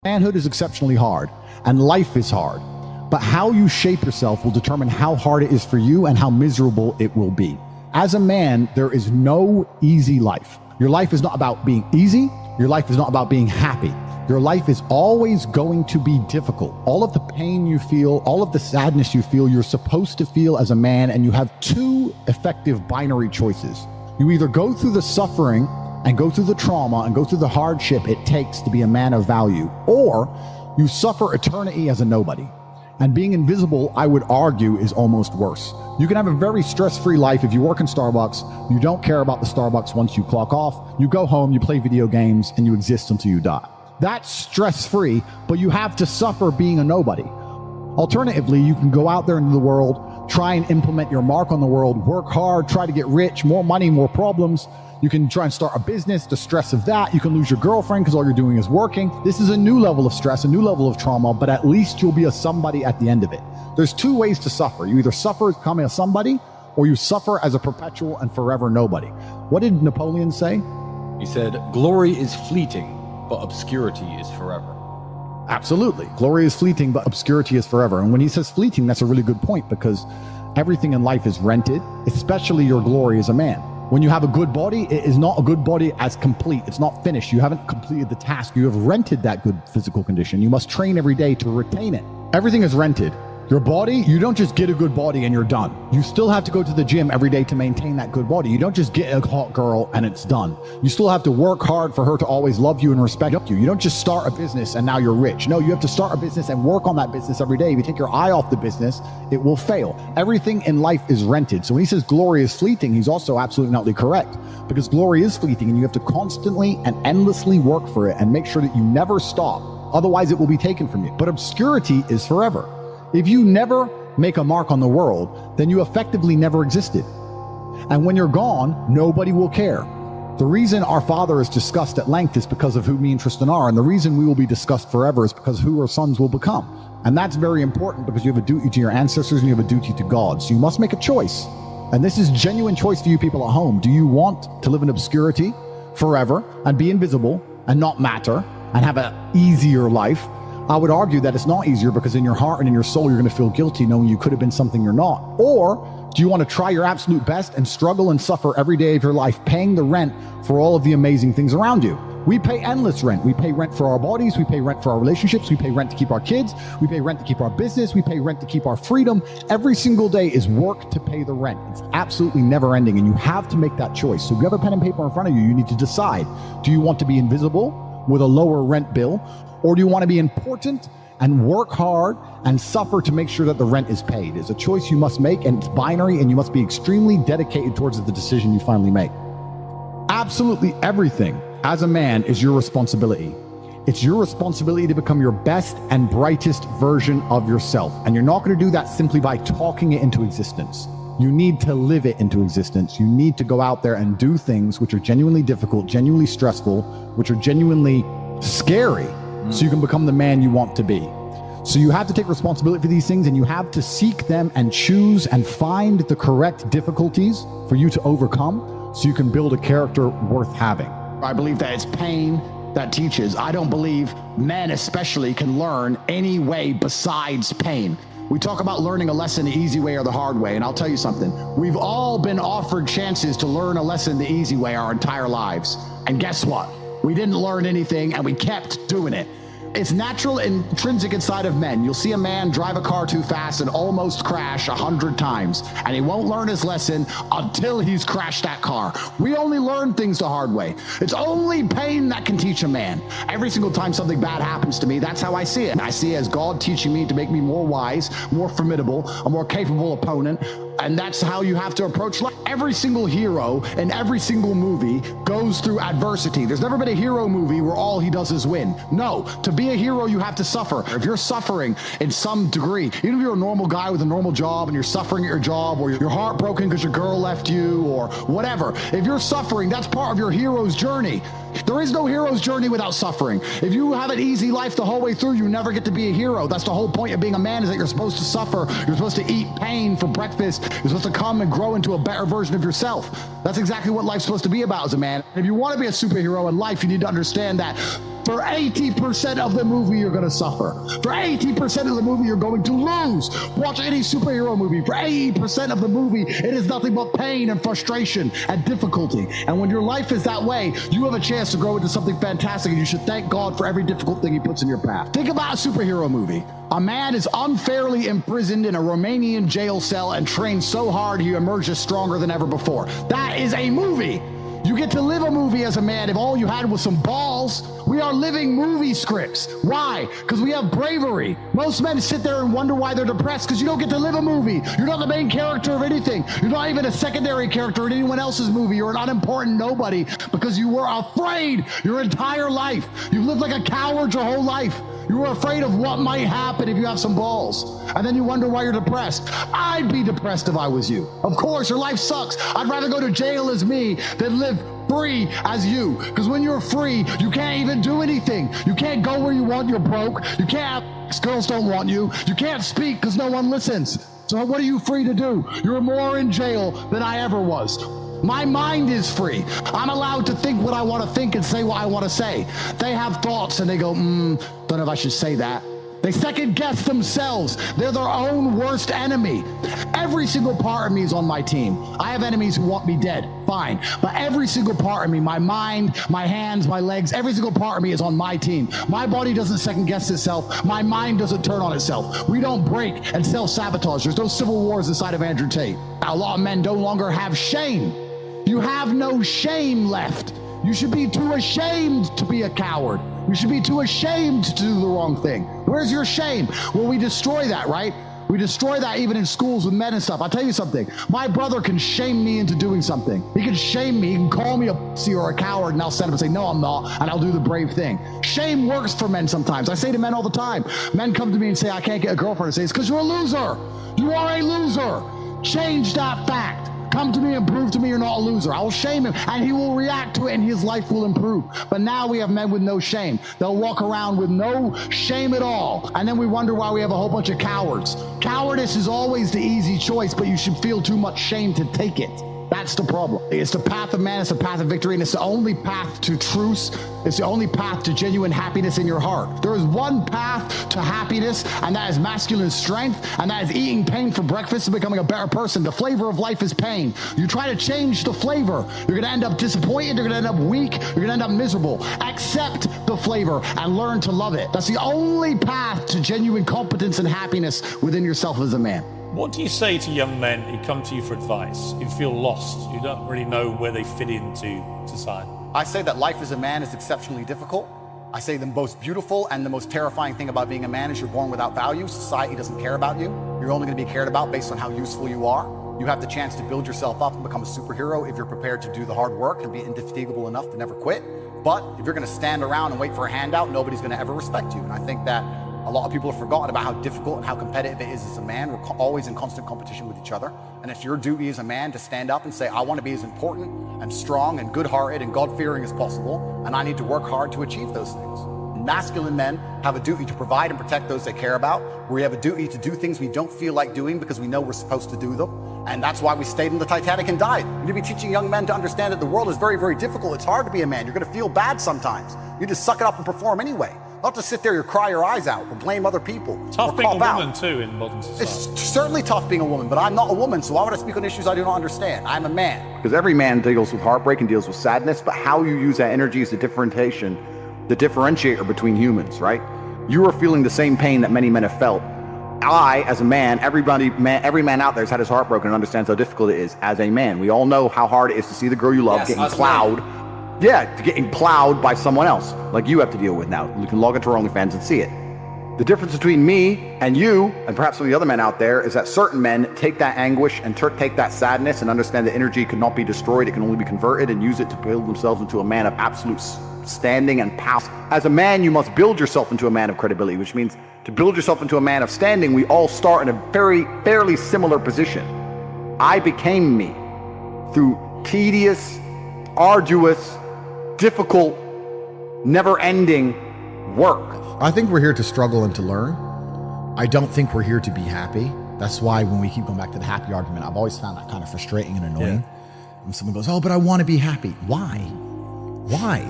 Manhood is exceptionally hard, and life is hard. But how you shape yourself will determine how hard it is for you and how miserable it will be. As a man, there is no easy life. Your life is not about being easy. Your life is not about being happy. Your life is always going to be difficult. All of the pain you feel, all of the sadness you feel, you're supposed to feel as a man, and you have two effective binary choices. You either go through the suffering and go through the trauma and go through the hardship it takes to be a man of value, or you suffer eternity as a nobody. And being invisible, I would argue, is almost worse. You can have a very stress-free life if you work in Starbucks. You don't care about the Starbucks once you clock off. You go home, you play video games, and you exist until you die. That's stress-free, but you have to suffer being a nobody. Alternatively, you can go out there into the world, try and implement your mark on the world, work hard, try to get rich, more money, more problems. You can try and start a business, the stress of that. You can lose your girlfriend because all you're doing is working. This is a new level of stress, a new level of trauma, but at least you'll be a somebody at the end of it. There's two ways to suffer. You either suffer as becoming a somebody, or you suffer as a perpetual and forever nobody. What did Napoleon say? He said, "Glory is fleeting, but obscurity is forever." Absolutely. Glory is fleeting, but obscurity is forever. And when he says fleeting, that's a really good point, because everything in life is rented, especially your glory as a man. When you have a good body, it is not a good body as complete. It's not finished. You haven't completed the task. You have rented that good physical condition. You must train every day to retain it. Everything is rented. Your body, you don't just get a good body and you're done. You still have to go to the gym every day to maintain that good body. You don't just get a hot girl and it's done. You still have to work hard for her to always love you and respect you. You don't just start a business and now you're rich. No, you have to start a business and work on that business every day. If you take your eye off the business, it will fail. Everything in life is rented. So when he says glory is fleeting, he's also absolutely not correct, because glory is fleeting and you have to constantly and endlessly work for it and make sure that you never stop. Otherwise, it will be taken from you. But obscurity is forever. If you never make a mark on the world, then you effectively never existed. And when you're gone, nobody will care. The reason our Father is discussed at length is because of who me and Tristan are. And the reason we will be discussed forever is because of who our sons will become. And that's very important, because you have a duty to your ancestors and you have a duty to God. So you must make a choice. And this is genuine choice for you people at home. Do you want to live in obscurity forever and be invisible and not matter and have an easier life? I would argue that it's not easier, because in your heart and in your soul, you're going to feel guilty knowing you could have been something you're not. Or do you want to try your absolute best and struggle and suffer every day of your life, paying the rent for all of the amazing things around you? We pay endless rent. We pay rent for our bodies. We pay rent for our relationships. We pay rent to keep our kids. We pay rent to keep our business. We pay rent to keep our freedom. Every single day is work to pay the rent. It's absolutely never ending, and you have to make that choice. So if you have a pen and paper in front of you, you need to decide, do you want to be invisible with a lower rent bill? Or do you want to be important and work hard and suffer to make sure that the rent is paid? It's a choice you must make, and it's binary, and you must be extremely dedicated towards the decision you finally make. Absolutely everything as a man is your responsibility. It's your responsibility to become your best and brightest version of yourself. And you're not going to do that simply by talking it into existence. You need to live it into existence. You need to go out there and do things which are genuinely difficult, genuinely stressful, which are genuinely scary, so you can become the man you want to be. So you have to take responsibility for these things, and you have to seek them and choose and find the correct difficulties for you to overcome, so you can build a character worth having. I believe that it's pain that teaches. I don't believe men especially can learn any way besides pain. We talk about learning a lesson the easy way or the hard way, and I'll tell you something. We've all been offered chances to learn a lesson the easy way our entire lives. And guess what? We didn't learn anything, and we kept doing it. It's natural and intrinsic inside of men. You'll see a man drive a car too fast and almost crash 100 times, and he won't learn his lesson until he's crashed that car. We only learn things the hard way. It's only pain that can teach a man. Every single time something bad happens to me, that's how I see it. I see it as God teaching me to make me more wise, more formidable, a more capable opponent. And that's how you have to approach life. Every single hero in every single movie goes through adversity. There's never been a hero movie where all he does is win. No, to be a hero, you have to suffer. If you're suffering in some degree, even if you're a normal guy with a normal job and you're suffering at your job, or you're heartbroken because your girl left you, or whatever, if you're suffering, that's part of your hero's journey. There is no hero's journey without suffering. If you have an easy life the whole way through, you never get to be a hero. That's the whole point of being a man, is that you're supposed to suffer. You're supposed to eat pain for breakfast. You're supposed to come and grow into a better version of yourself. That's exactly what life's supposed to be about as a man. If you want to be a superhero in life, you need to understand that For 80% of the movie, you're going to suffer. For 80% of the movie, you're going to lose. Watch any superhero movie. For 80% of the movie, it is nothing but pain and frustration and difficulty. And when your life is that way, you have a chance to grow into something fantastic, and you should thank God for every difficult thing he puts in your path. Think about a superhero movie. A man is unfairly imprisoned in a Romanian jail cell and trained so hard he emerges stronger than ever before. That is a movie. You get to live a movie as a man if all you had was some balls. We are living movie scripts. Why? Because we have bravery. Most men sit there and wonder why they're depressed because you don't get to live a movie. You're not the main character of anything. You're not even a secondary character in anyone else's movie. You're an unimportant nobody because you were afraid your entire life. You've lived like a coward your whole life. You were afraid of what might happen if you have some balls. And then you wonder why you're depressed. I'd be depressed if I was you. Of course, your life sucks. I'd rather go to jail as me than live free as you. Because when you're free, you can't even do anything. You can't go where you want, you're broke. You can't have girls don't want you. You can't speak because no one listens. So what are you free to do? You're more in jail than I ever was. My mind is free. I'm allowed to think what I want to think and say what I want to say. They have thoughts and they go, don't know if I should say that. They second guess themselves. They're their own worst enemy. Every single part of me is on my team. I have enemies who want me dead, fine. But every single part of me, my mind, my hands, my legs, every single part of me is on my team. My body doesn't second guess itself. My mind doesn't turn on itself. We don't break and self-sabotage. There's no civil wars inside of Andrew Tate. A lot of men no longer have shame. You have no shame left. You should be too ashamed to be a coward. You should be too ashamed to do the wrong thing. Where's your shame? Well, we destroy that, right? We destroy that even in schools with men and stuff. I'll tell you something. My brother can shame me into doing something. He can shame me. He can call me a pussy or a coward, and I'll stand up and say, no, I'm not, and I'll do the brave thing. Shame works for men sometimes. I say to men all the time. Men come to me and say, I can't get a girlfriend. I say, it's because you're a loser. You are a loser. Change that fact. Come to me and prove to me you're not a loser. I will shame him, and he will react to it, and his life will improve. But now we have men with no shame. They'll walk around with no shame at all, and then we wonder why we have a whole bunch of cowards. Cowardice is always the easy choice, but you should feel too much shame to take it. That's the problem. It's the path of man, it's the path of victory, and it's the only path to truth. It's the only path to genuine happiness in your heart. There is one path to happiness, and that is masculine strength, and that is eating pain for breakfast and becoming a better person. The flavor of life is pain. You try to change the flavor, you're going to end up disappointed, you're going to end up weak, you're going to end up miserable. Accept the flavor and learn to love it. That's the only path to genuine competence and happiness within yourself as a man. What do you say to young men who come to you for advice, who feel lost, who don't really know where they fit into society? I say that life as a man is exceptionally difficult. I say the most beautiful and the most terrifying thing about being a man is you're born without value. Society doesn't care about you. You're only going to be cared about based on how useful you are. You have the chance to build yourself up and become a superhero if you're prepared to do the hard work and be indefatigable enough to never quit. But if you're going to stand around and wait for a handout, nobody's going to ever respect you. And I think that a lot of people have forgotten about how difficult and how competitive it is as a man. We're always in constant competition with each other. And it's your duty as a man to stand up and say, I want to be as important and strong and good-hearted and God-fearing as possible, and I need to work hard to achieve those things. Masculine men have a duty to provide and protect those they care about. We have a duty to do things we don't feel like doing because we know we're supposed to do them. And that's why we stayed in the Titanic and died. We need to be teaching young men to understand that the world is very, very difficult. It's hard to be a man. You're going to feel bad sometimes. You just suck it up and perform anyway. Not to sit there and cry your eyes out or blame other people. Tough being a woman too in modern society. It's certainly tough being a woman, but I'm not a woman, so why would I speak on issues I do not understand? I'm a man. Because every man deals with heartbreak and deals with sadness, but how you use that energy is the differentiator between humans, right? You are feeling the same pain that many men have felt. I, as a man, every man out there has had his heart broken and understands how difficult it is as a man. We all know how hard it is to see the girl you love getting plowed. Yeah, getting plowed by someone else, like you have to deal with now. You can log into our OnlyFans and see it. The difference between me and you, and perhaps some of the other men out there, is that certain men take that anguish and take that sadness and understand that energy cannot be destroyed, it can only be converted, and use it to build themselves into a man of absolute standing and power. As a man, you must build yourself into a man of credibility, which means to build yourself into a man of standing, we all start in a fairly similar position. I became me through tedious, arduous, difficult, never-ending work. I think we're here to struggle and to learn. I don't think we're here to be happy. That's why when we keep going back to the happy argument, I've always found that kind of frustrating and annoying. When someone goes, oh, but I want to be happy. Why? Why?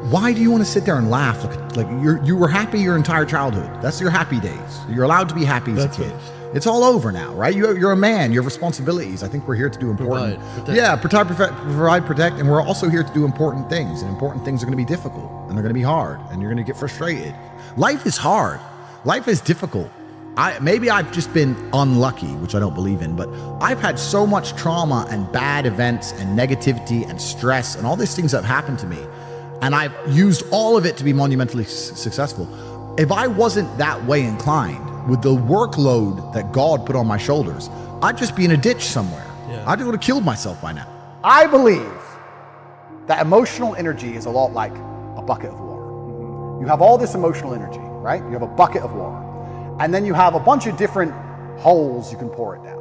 Why do you want to sit there and laugh? Like you were happy your entire childhood. That's your happy days. You're allowed to be happy as a kid. It's all over now, right? You're a man. You have responsibilities. I think we're here to do important. Provide, protect, and we're also here to do important things. And important things are going to be difficult, and they're going to be hard, and you're going to get frustrated. Life is hard. Life is difficult. Maybe I've just been unlucky, which I don't believe in, but I've had so much trauma and bad events and negativity and stress and all these things that have happened to me, and I've used all of it to be monumentally successful. If I wasn't that way inclined, with the workload that God put on my shoulders, I'd just be in a ditch somewhere. I would have killed myself by now. I believe that emotional energy is a lot like a bucket of water. You have all this emotional energy, right? You have a bucket of water. And then you have a bunch of different holes you can pour it down.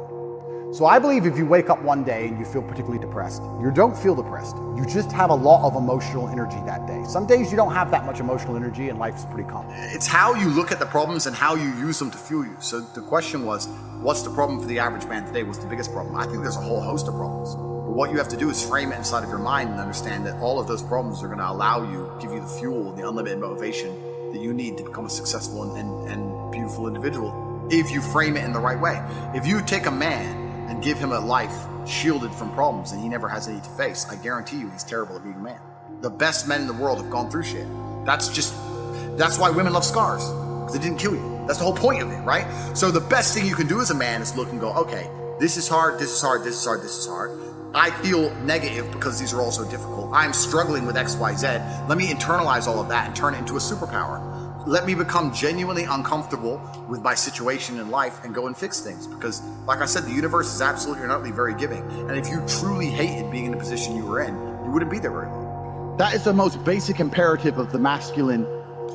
So I believe if you wake up one day and you feel particularly depressed, you don't feel depressed. You just have a lot of emotional energy that day. Some days you don't have that much emotional energy and life's pretty calm. It's how you look at the problems and how you use them to fuel you. So the question was, what's the problem for the average man today? What's the biggest problem? I think there's a whole host of problems. But what you have to do is frame it inside of your mind and understand that all of those problems are going to allow you, give you the fuel, the unlimited motivation that you need to become a successful and beautiful individual if you frame it in the right way. If you take a man and give him a life shielded from problems and he never has any to face, I guarantee you he's terrible at being a man. The best men in the world have gone through shit. That's why women love scars, because it didn't kill you. That's the whole point of it, right? So the best thing you can do as a man is look and go, okay, this is hard, this is hard, this is hard, this is hard. I feel negative because these are all so difficult. I'm struggling with X, Y, Z. Let me internalize all of that and turn it into a superpower. Let me become genuinely uncomfortable with my situation in life and go and fix things. Because, like I said, the universe is absolutely and utterly very giving. And if you truly hated being in the position you were in, you wouldn't be there very long. That is the most basic imperative of the masculine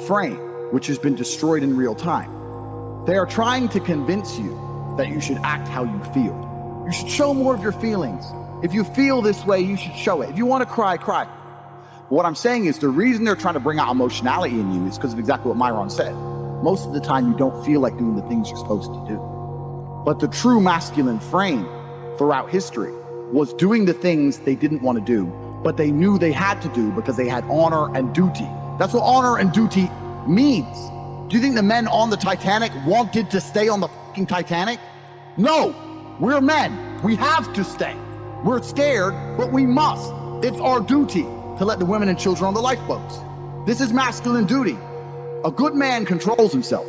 frame, which has been destroyed in real time. They are trying to convince you that you should act how you feel. You should show more of your feelings. If you feel this way, you should show it. If you want to cry, cry. What I'm saying is the reason they're trying to bring out emotionality in you is because of exactly what Myron said. Most of the time you don't feel like doing the things you're supposed to do. But the true masculine frame throughout history was doing the things they didn't want to do, but they knew they had to do because they had honor and duty. That's what honor and duty means. Do you think the men on the Titanic wanted to stay on the fucking Titanic? No, we're men. We have to stay. We're scared, but we must. It's our duty to let the women and children on the lifeboats. This is masculine duty. A good man controls himself.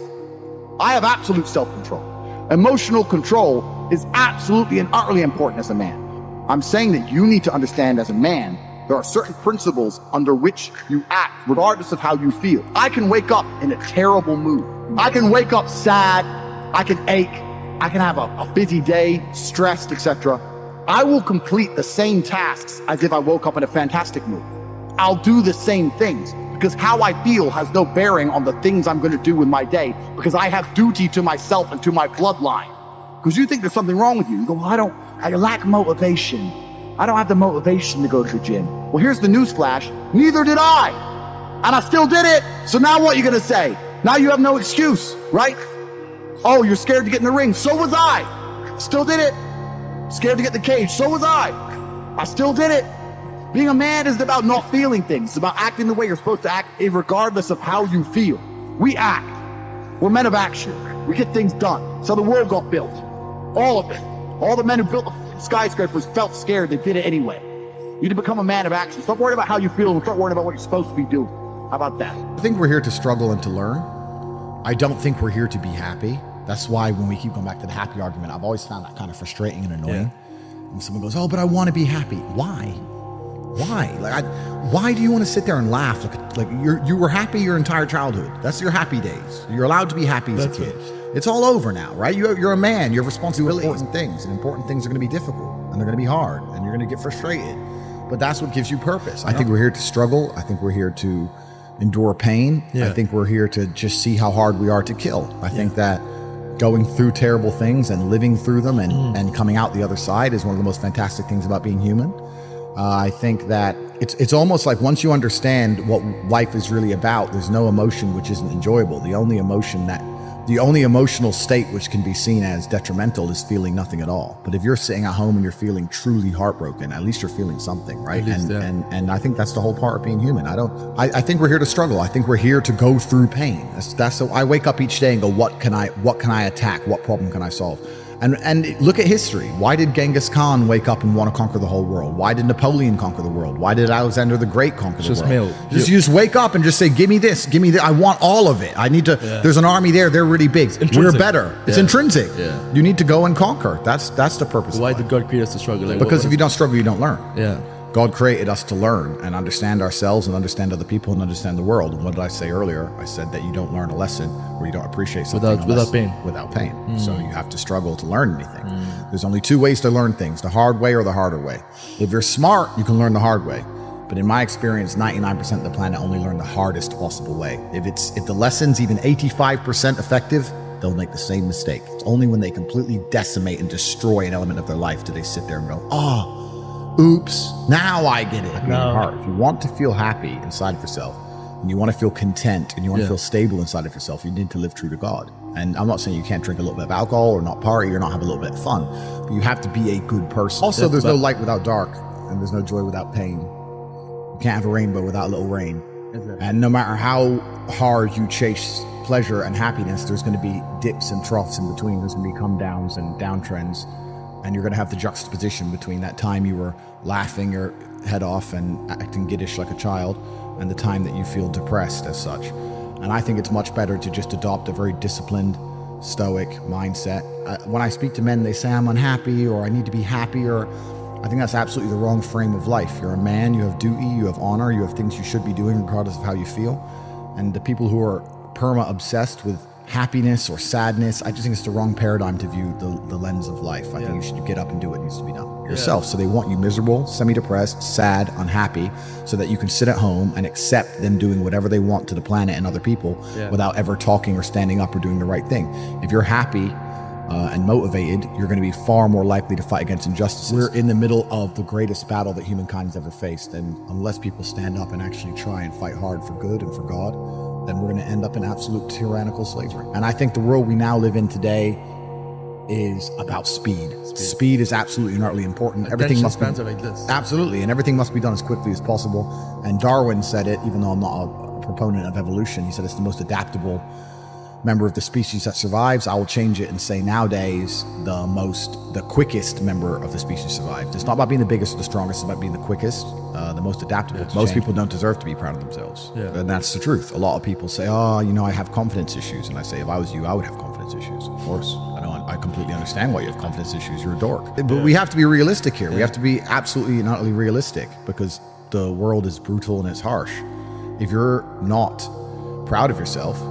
I have absolute self-control. Emotional control is absolutely and utterly important as a man. I'm saying that you need to understand as a man, there are certain principles under which you act, regardless of how you feel. I can wake up in a terrible mood. I can wake up sad. I can ache. I can have a busy day, stressed, etc. I will complete the same tasks as if I woke up in a fantastic mood. I'll do the same things because how I feel has no bearing on the things I'm going to do in my day, because I have duty to myself and to my bloodline. Because you think there's something wrong with you. You go, well, I lack motivation. I don't have the motivation to go to the gym. Well, here's the newsflash. Neither did I. And I still did it. So now what are you going to say? Now you have no excuse, right? Oh, you're scared to get in the ring. So was I. Still did it. Scared to get in the cage. So was I still did it. Being a man isn't about not feeling things. It's about acting the way you're supposed to act, regardless of how you feel. We act. We're men of action. We get things done. So the world got built. All of it. All the men who built the skyscrapers felt scared. They did it anyway. You need to become a man of action. Stop worrying about how you feel and start worrying about what you're supposed to be doing. How about that? I think we're here to struggle and to learn. I don't think we're here to be happy. That's why when we keep going back to the happy argument, I've always found that kind of frustrating and annoying. When someone goes, oh, but I want to be happy. Why? Why do you want to sit there and laugh? Like you were happy your entire childhood. That's your happy days. You're allowed to be happy as a kid. It's all over now, right? You're a man. You have responsibilities and things, and important things are going to be difficult, and they're going to be hard, and you're going to get frustrated. But that's what gives you purpose. I think we're here to struggle. I think we're here to endure pain. I think we're here to just see how hard we are to kill. I think that going through terrible things and living through them and coming out the other side is one of the most fantastic things about being human. I think that it's almost like once you understand what life is really about, there's no emotion which isn't enjoyable. The only The only emotional state which can be seen as detrimental is feeling nothing at all. But if you're sitting at home and you're feeling truly heartbroken, at least you're feeling something, right? And I think that's the whole part of being human. I think we're here to struggle. I think we're here to go through pain. That's so I wake up each day and go, what can I attack? What problem can I solve? And look at history. Why did Genghis Khan wake up and want to conquer the whole world? Why did Napoleon conquer the world? Why did Alexander the Great conquer the world? You just wake up and just say, give me this, give me that. I want all of it. I need to, there's an army there, they're really big. We're better. It's intrinsic. Yeah. You need to go and conquer. That's the purpose. Why did God create us to struggle? Because if you don't struggle, you don't learn. Yeah. God created us to learn and understand ourselves and understand other people and understand the world. And what did I say earlier? I said that you don't learn a lesson or you don't appreciate something without pain. Without pain. So you have to struggle to learn anything. There's only two ways to learn things, the hard way or the harder way. If you're smart, you can learn the hard way. But in my experience, 99% of the planet only learn the hardest possible way. If the lesson's even 85% effective, they'll make the same mistake. It's only when they completely decimate and destroy an element of their life do they sit there and go, oops, now I get it. If you want to feel happy inside of yourself, and you want to feel content, and you want to feel stable inside of yourself, you need to live true to God. And I'm not saying you can't drink a little bit of alcohol or not party or not have a little bit of fun, but you have to be a good person. Also, there's no light without dark, and there's no joy without pain. You can't have a rainbow without a little rain. And no matter how hard you chase pleasure and happiness, there's going to be dips and troughs in between. There's going to be come downs and downtrends. And you're going to have the juxtaposition between that time you were laughing your head off and acting giddish like a child and the time that you feel depressed as such. And I think it's much better to just adopt a very disciplined, stoic mindset. When I speak to men, they say I'm unhappy or I need to be happy, or I think that's absolutely the wrong frame of life. You're a man, you have duty, you have honor, you have things you should be doing regardless of how you feel. And the people who are perma-obsessed with happiness or sadness, I just think it's the wrong paradigm to view the lens of life. I think you should get up and do what needs to be done yourself. So they want you miserable, semi-depressed, sad, unhappy, so that you can sit at home and accept them doing whatever they want to the planet and other people without ever talking or standing up or doing the right thing. If you're happy and motivated, you're going to be far more likely to fight against injustices. We're in the middle of the greatest battle that humankind has ever faced, and unless people stand up and actually try and fight hard for good and for God, then we're going to end up in absolute tyrannical slavery. And I think the world we now live in today is about speed. Speed is absolutely and utterly important. Everything must be like this. Absolutely, and everything must be done as quickly as possible. And Darwin said it, even though I'm not a proponent of evolution, he said it's the most adaptable member of the species that survives. I will change it and say nowadays the quickest member of the species survives. It's not about being the biggest or the strongest, it's about being the quickest, the most adaptable. Most people don't deserve to be proud of themselves. And that's the truth. A lot of people say, I have confidence issues. And I say, if I was you, I would have confidence issues. Of course, I completely understand why you have confidence issues. You're a dork. But we have to be realistic here. We have to be absolutely and utterly realistic, because the world is brutal and it's harsh. If you're not proud of yourself,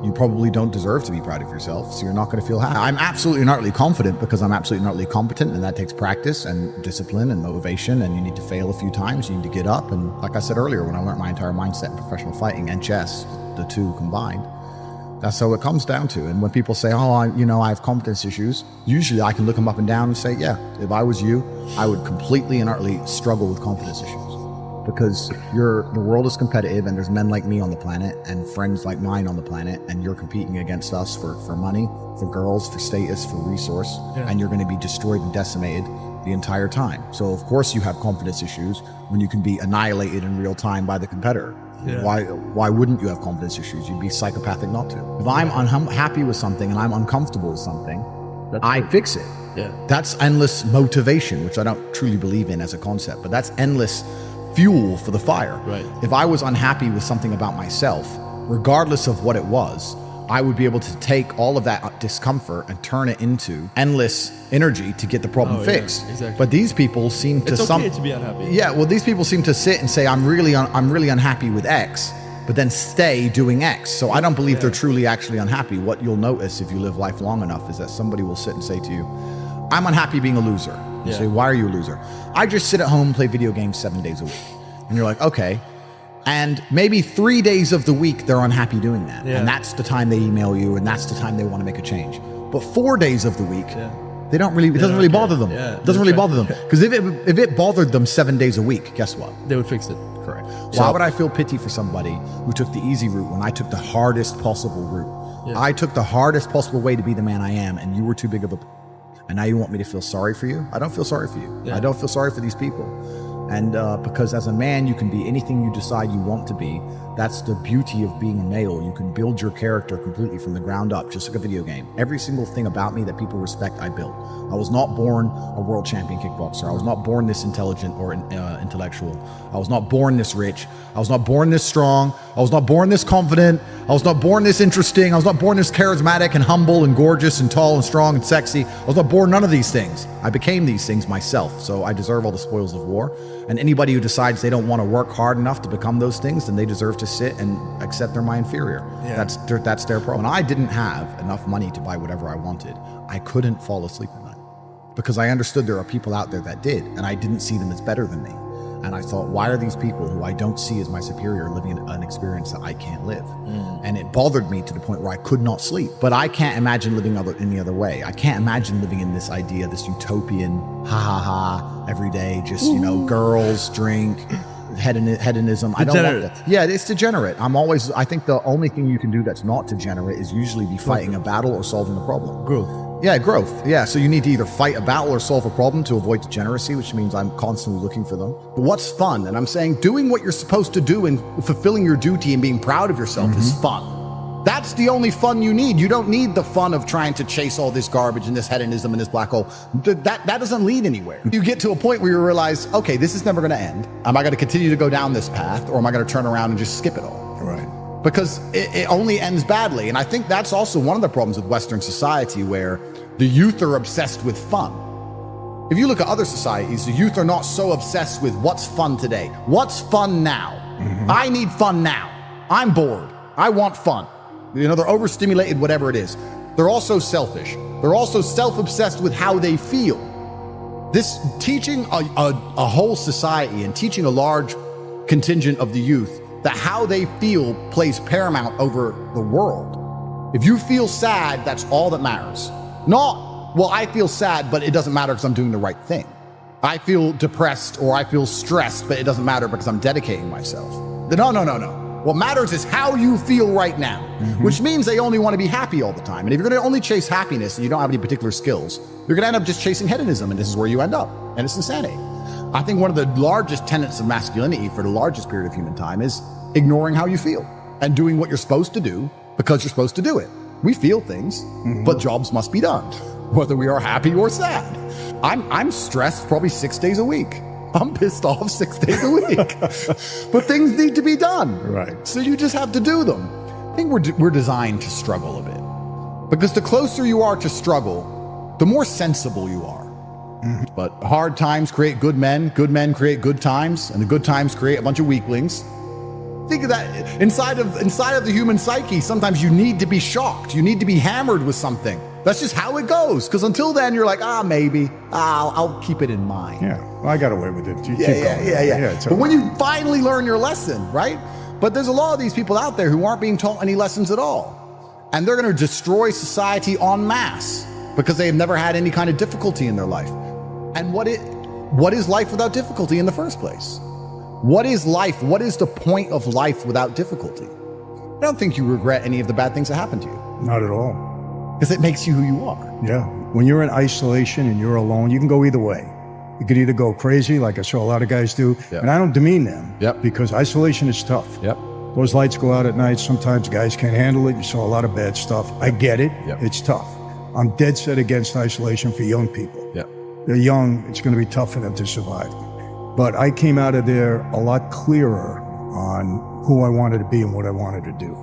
you probably don't deserve to be proud of yourself, so you're not going to feel happy. I'm absolutely and utterly confident because I'm absolutely and utterly competent, and that takes practice and discipline and motivation, and you need to fail a few times, you need to get up. And like I said earlier, when I learned my entire mindset in professional fighting and chess, the two combined, that's how it comes down to. And when people say, I have confidence issues, usually I can look them up and down and say, if I was you, I would completely and utterly struggle with confidence issues. Because the world is competitive, and there's men like me on the planet and friends like mine on the planet, and you're competing against us for money, for girls, for status, for resource, and you're going to be destroyed and decimated the entire time. So of course you have confidence issues when you can be annihilated in real time by the competitor. Why wouldn't you have confidence issues? You'd be psychopathic not to. If I'm unhappy with something and I'm uncomfortable with something, I fix it. That's endless motivation, which I don't truly believe in as a concept, but that's endless fuel for the fire. If I was unhappy with something about myself, regardless of what it was, I would be able to take all of that discomfort and turn it into endless energy to get the problem fixed. But these people seem to it's okay to be unhappy. These people seem to sit and say, I'm really unhappy with X, but then stay doing X. So I don't believe they're truly actually unhappy. What you'll notice if you live life long enough is that somebody will sit and say to you, I'm unhappy being a loser. You say, why are you a loser? I just sit at home and play video games 7 days a week. And you're like, okay. And maybe 3 days of the week, they're unhappy doing that. And that's the time they email you, and that's the time they want to make a change. But 4 days of the week, they don't really, it doesn't really bother them. It doesn't really bother them. Because if it bothered them 7 days a week, guess what? They would fix it. Correct. Why would I feel pity for somebody who took the easy route when I took the hardest possible route? Yeah. I took the hardest possible way to be the man I am, and you were too big of a... And now you want me to feel sorry for you? I don't feel sorry for you. Yeah. I don't feel sorry for these people. And because as a man, you can be anything you decide you want to be. That's the beauty of being a male. You can build your character completely from the ground up, just like a video game. Every single thing about me that people respect, I built. I was not born a world champion kickboxer. I was not born this intelligent or intellectual. I was not born this rich. I was not born this strong. I was not born this confident. I was not born this interesting. I was not born this charismatic and humble and gorgeous and tall and strong and sexy. I was not born none of these things. I became these things myself. So I deserve all the spoils of war. And anybody who decides they don't want to work hard enough to become those things, then they deserve to sit and accept they're my inferior. Yeah. That's their problem. When I didn't have enough money to buy whatever I wanted, I couldn't fall asleep at night because I understood there are people out there that did, and I didn't see them as better than me. And I thought, why are these people who I don't see as my superior living an experience that I can't live? And it bothered me to the point where I could not sleep. But I can't imagine living any other way. I can't imagine living in this idea, this utopian, every day, just, girls, drink, hedonism. I don't want that. Yeah, it's degenerate. I think the only thing you can do that's not degenerate is usually be fighting a battle or solving a problem. Growth. Yeah, growth. Yeah, so you need to either fight a battle or solve a problem to avoid degeneracy, which means I'm constantly looking for them. But what's fun? And I'm saying doing what you're supposed to do and fulfilling your duty and being proud of yourself is fun. That's the only fun you need. You don't need the fun of trying to chase all this garbage and this hedonism and this black hole. That doesn't lead anywhere. You get to a point where you realize, okay, this is never going to end. Am I going to continue to go down this path, or am I going to turn around and just skip it all? Right. Because it only ends badly. And I think that's also one of the problems with Western society, where the youth are obsessed with fun. If you look at other societies, the youth are not so obsessed with what's fun today. What's fun now? I need fun now. I'm bored. I want fun. They're overstimulated, whatever it is. They're also selfish. They're also self-obsessed with how they feel. This teaching a whole society and teaching a large contingent of the youth that how they feel plays paramount over the world. If you feel sad, that's all that matters. Not, well, I feel sad, but it doesn't matter because I'm doing the right thing. I feel depressed or I feel stressed, but it doesn't matter because I'm dedicating myself. No. What matters is how you feel right now, which means they only want to be happy all the time. And if you're going to only chase happiness and you don't have any particular skills, you're going to end up just chasing hedonism, and this is where you end up. And it's insanity. I think one of the largest tenets of masculinity for the largest period of human time is ignoring how you feel and doing what you're supposed to do because you're supposed to do it. We feel things, but jobs must be done, whether we are happy or sad. I'm stressed probably 6 days a week. I'm pissed off 6 days a week, but things need to be done. Right. So you just have to do them. I think we're designed to struggle a bit, because the closer you are to struggle, the more sensible you are. But hard times create good men create good times, and the good times create a bunch of weaklings. Think of that inside of the human psyche. Sometimes you need to be shocked. You need to be hammered with something. That's just how it goes. Because until then, you're like, maybe I'll keep it in mind. Yeah, well, I got away with it. Yeah. But when you finally learn your lesson, right? But there's a lot of these people out there who aren't being taught any lessons at all, and they're going to destroy society en masse because they have never had any kind of difficulty in their life. And what is life without difficulty in the first place? What is life? What is the point of life without difficulty? I don't think you regret any of the bad things that happened to you. Not at all. Because it makes you who you are. Yeah. When you're in isolation and you're alone, you can go either way. You could either go crazy, like I saw a lot of guys do, and I don't demean them, because isolation is tough. Those lights go out at night. Sometimes guys can't handle it. You saw a lot of bad stuff. I get it. It's tough. I'm dead set against isolation for young people. They're young. It's going to be tough for them to survive. But I came out of there a lot clearer on who I wanted to be and what I wanted to do.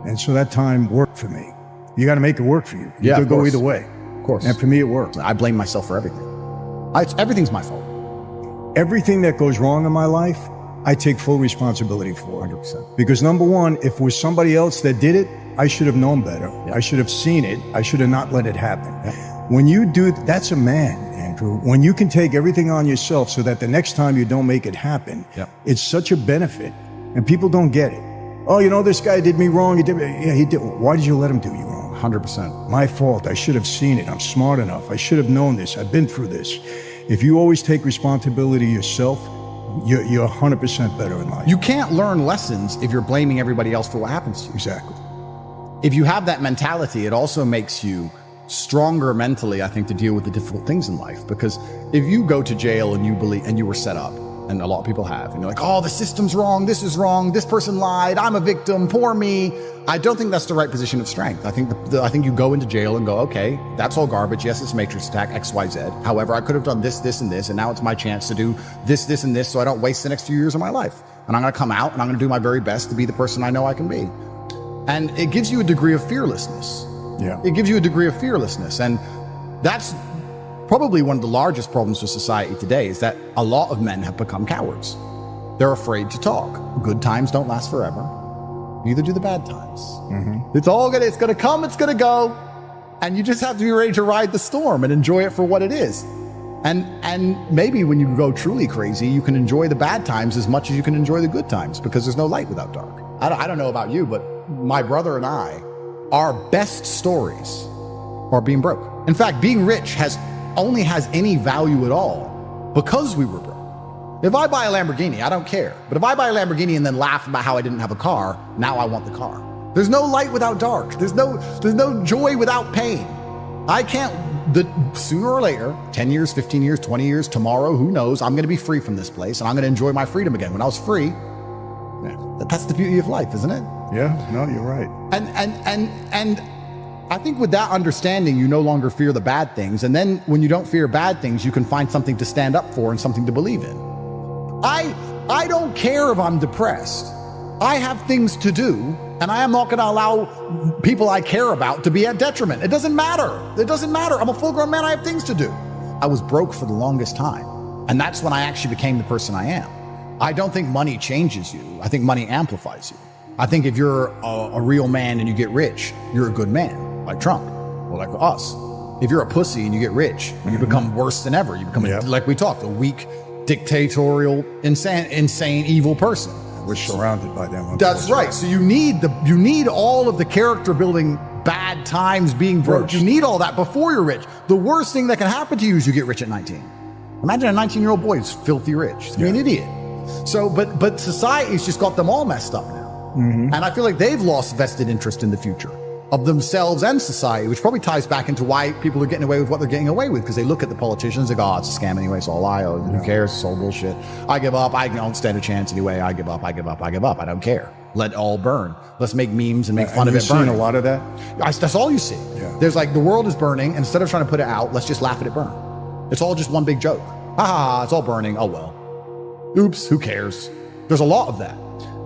And so that time worked for me. You got to make it work for you. You could go either way. Of course. And for me, it worked. I blame myself for everything. Everything's my fault. Everything that goes wrong in my life, I take full responsibility for. 100%. Because number one, if it was somebody else that did it, I should have known better. I should have seen it. I should have not let it happen. When you do, that's a man, Andrew. When you can take everything on yourself so that the next time you don't make it happen, it's such a benefit. And people don't get it. Oh, this guy did me wrong. He did. Why did you let him do you wrong? 100%. My fault. I should have seen it. I'm smart enough. I should have known this. I've been through this. If you always take responsibility yourself, you're 100% better in life. You can't learn lessons if you're blaming everybody else for what happens to you. Exactly. if you have that mentality, it also makes you stronger mentally, I think, to deal with the difficult things in life. Because if you go to jail and you believe, and you were set up, and a lot of people have, and you're like, oh, the system's wrong, this is wrong, this person lied, I'm a victim, poor me. I don't think that's the right position of strength. I think I think you go into jail and go, okay, that's all garbage. Yes, it's a matrix attack, XYZ. However, I could have done this, this, and this, and now it's my chance to do this, this, and this, so I don't waste the next few years of my life. And I'm going to come out and I'm going to do my very best to be the person I know I can be. And it gives you a degree of fearlessness. Yeah. It gives you a degree of fearlessness. And that's probably one of the largest problems with society today, is that a lot of men have become cowards. They're afraid to talk. Good times don't last forever. Neither do the bad times. Mm-hmm. It's going to come, it's going to go. And you just have to be ready to ride the storm and enjoy it for what it is. And maybe when you go truly crazy, you can enjoy the bad times as much as you can enjoy the good times, because there's no light without dark. I don't know about you, but my brother and I, our best stories are being broke. In fact, being rich only has any value at all because we were broke. If I buy a Lamborghini, I don't care. But if I buy a Lamborghini and then laugh about how I didn't have a car, now I want the car. There's no light without dark. There's no joy without pain. Sooner or later, 10 years, 15 years, 20 years, tomorrow, who knows, I'm going to be free from this place and I'm going to enjoy my freedom again. When I was free, that's the beauty of life, isn't it? Yeah, no, you're right. And I think with that understanding, you no longer fear the bad things. And then when you don't fear bad things, you can find something to stand up for and something to believe in. I don't care if I'm depressed. I have things to do, and I am not going to allow people I care about to be at detriment. It doesn't matter. It doesn't matter. I'm a full-grown man. I have things to do. I was broke for the longest time. And that's when I actually became the person I am. I don't think money changes you. I think money amplifies you. I think if you're a real man and you get rich, you're a good man, like Trump, or like us. If you're a pussy and you get rich, you become worse than ever. You become, like we talked, a weak, dictatorial, insane, evil person. We're surrounded by them. That's right. So you need all of the character building, bad times, being broke. You need all that before you're rich. The worst thing that can happen to you is you get rich at 19. Imagine a 19-year-old boy who's filthy rich. He's an idiot. So, but society's just got them all messed up now. Mm-hmm. And I feel like they've lost vested interest in the future of themselves and society, which probably ties back into why people are getting away with what they're getting away with, because they look at the politicians and go, oh, it's a scam anyway, it's all a lie, who cares, it's all bullshit. I give up, I don't stand a chance anyway, I give up, I don't care. Let it all burn. Let's make memes and make fun of it burning. You've seen a lot of that? That's all you see. Yeah. There's like, the world is burning, and instead of trying to put it out, let's just laugh at it burn. It's all just one big joke. It's all burning, oh well. Oops, who cares? There's a lot of that.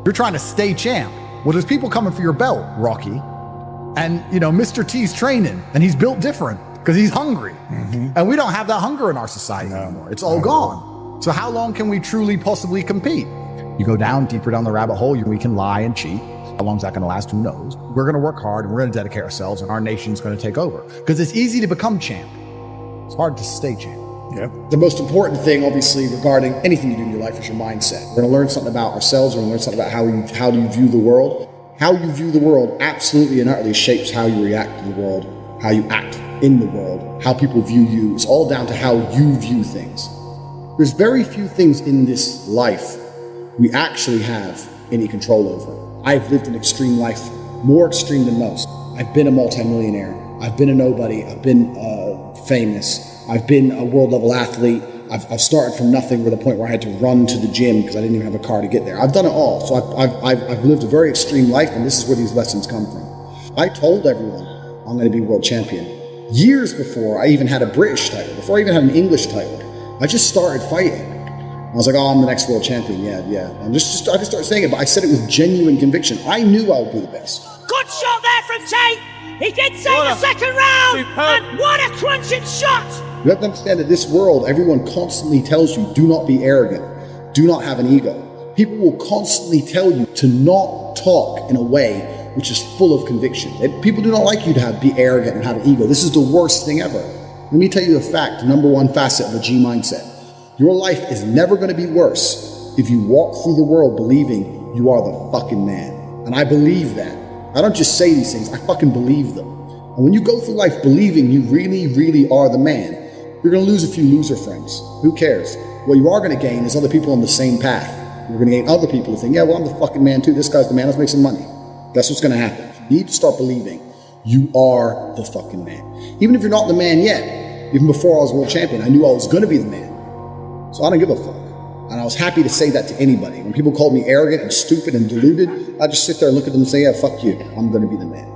You're trying to stay champ. Well, there's people coming for your belt, Rocky. And, Mr. T's training, and he's built different because he's hungry. Mm-hmm. And we don't have that hunger in our society anymore. It's all gone. So how long can we truly possibly compete? You go deeper down the rabbit hole, we can lie and cheat. How long is that going to last? Who knows? We're going to work hard and we're going to dedicate ourselves, and our nation's going to take over. Because it's easy to become champ. It's hard to stay champ. The most important thing, obviously, regarding anything you do in your life is your mindset. We're going to learn something about ourselves. We're going to learn something about how do you view the world. How you view the world absolutely and utterly shapes how you react to the world, how you act in the world, how people view you. It's all down to how you view things. There's very few things in this life we actually have any control over. I've lived an extreme life, more extreme than most. I've been a multimillionaire. I've been a nobody. I've been famous. I've been a world level athlete. I've started from nothing to the point where I had to run to the gym because I didn't even have a car to get there. I've done it all. So I've lived a very extreme life, and this is where these lessons come from. I told everyone I'm going to be world champion. Years before I even had a British title, before I even had an English title, I just started fighting. I was like, I'm the next world champion. Yeah. I just started saying it, but I said it with genuine conviction. I knew I would be the best. Good shot there from Tate. He did say the second round, and what a crunching shot. You have to understand that this world, everyone constantly tells you, do not be arrogant, do not have an ego. People will constantly tell you to not talk in a way which is full of conviction. People do not like you to be arrogant and have an ego. This is the worst thing ever. Let me tell you a fact, number one facet of a G mindset. Your life is never going to be worse if you walk through the world believing you are the fucking man. And I believe that. I don't just say these things, I fucking believe them. And when you go through life believing you really, really are the man, you're going to lose a few loser friends. Who cares? What you are going to gain is other people on the same path. You're going to gain other people who think, yeah, well, I'm the fucking man too. This guy's the man. Let's make some money. That's what's going to happen. You need to start believing you are the fucking man. Even if you're not the man yet, even before I was world champion, I knew I was going to be the man. So I don't give a fuck. And I was happy to say that to anybody. When people called me arrogant and stupid and deluded, I just sit there and look at them and say, yeah, fuck you. I'm going to be the man.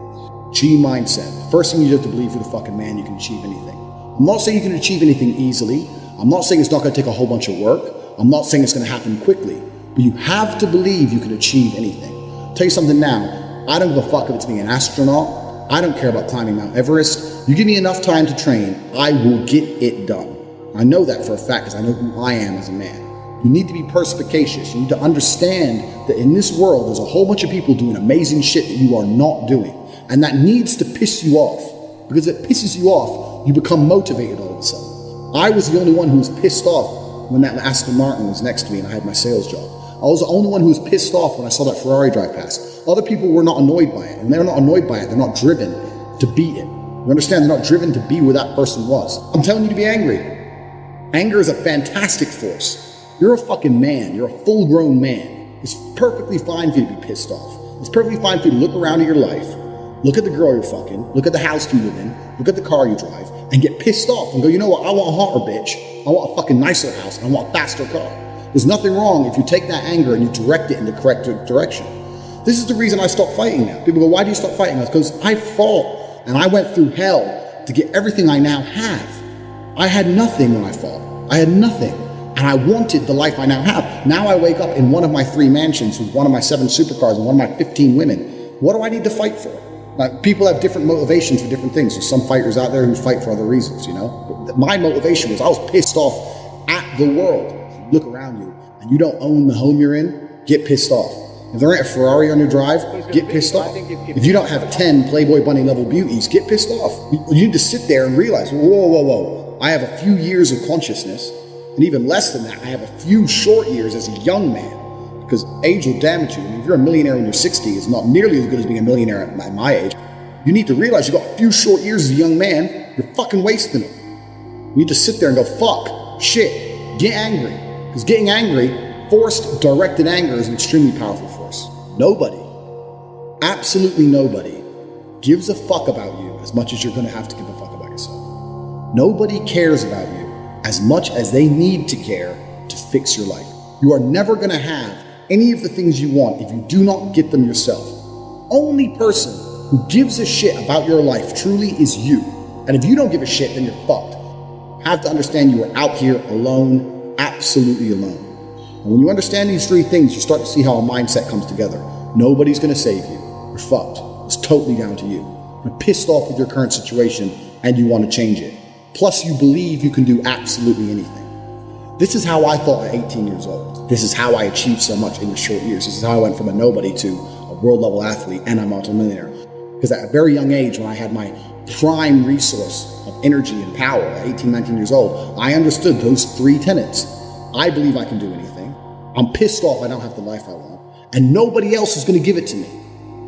G mindset. First thing you have to believe you're the fucking man, you can achieve anything. I'm not saying you can achieve anything easily. I'm not saying it's not going to take a whole bunch of work. I'm not saying it's going to happen quickly. But you have to believe you can achieve anything. I'll tell you something now. I don't give a fuck if it's being an astronaut. I don't care about climbing Mount Everest. You give me enough time to train, I will get it done. I know that for a fact because I know who I am as a man. You need to be perspicacious. You need to understand that in this world, there's a whole bunch of people doing amazing shit that you are not doing. And that needs to piss you off. Because if it pisses you off, you become motivated all of a sudden. I was the only one who was pissed off when that Aston Martin was next to me and I had my sales job. I was the only one who was pissed off when I saw that Ferrari drive past. Other people were not annoyed by it. And they're not annoyed by it. They're not driven to beat it. You understand? They're not driven to be where that person was. I'm telling you to be angry. Anger is a fantastic force. You're a fucking man. You're a full-grown man. It's perfectly fine for you to be pissed off. It's perfectly fine for you to look around at your life, look at the girl you're fucking, look at the house you live in, look at the car you drive, and get pissed off and go, you know what, I want a hotter bitch. I want a fucking nicer house. I want a faster car. There's nothing wrong if you take that anger and you direct it in the correct direction. This is the reason I stopped fighting now. People go, why do you stop fighting? Because I fought and I went through hell to get everything I now have. I had nothing when I fought. I had nothing. And I wanted the life I now have. Now I wake up in one of my 3 mansions with one of my 7 supercars and one of my 15 women. What do I need to fight for? Like, people have different motivations for different things. There's some fighters out there who fight for other reasons, you know? But my motivation was I was pissed off at the world. Look around you and you don't own the home you're in, get pissed off. If there ain't a Ferrari on your drive, get pissed off. If you don't have 10 Playboy Bunny level beauties, get pissed off. You need to sit there and realize, whoa. I have a few years of consciousness. And even less than that, I have a few short years as a young man, because age will damage you. I mean, if you're a millionaire in your 60s, it's not nearly as good as being a millionaire at my age. You need to realize you've got a few short years as a young man, you're fucking wasting them. You need to sit there and go, fuck, shit, get angry. Because getting angry, forced, directed anger is an extremely powerful force. Nobody, absolutely nobody, gives a fuck about you as much as you're going to have to give a fuck about yourself. Nobody cares about you as much as they need to care to fix your life. You are never going to have any of the things you want if you do not get them yourself. Only person who gives a shit about your life truly is you. And if you don't give a shit, then you're fucked. You have to understand you are out here alone, absolutely alone. And when you understand these 3 things, you start to see how a mindset comes together. Nobody's going to save you. You're fucked. It's totally down to you. You're pissed off with your current situation and you want to change it. Plus, you believe you can do absolutely anything. This is how I thought at 18 years old. This is how I achieved so much in the short years. This is how I went from a nobody to a world-level athlete and a multimillionaire. Because at a very young age, when I had my prime resource of energy and power at 18, 19 years old, I understood those 3 tenets. I believe I can do anything. I'm pissed off I don't have the life I want. And nobody else is going to give it to me.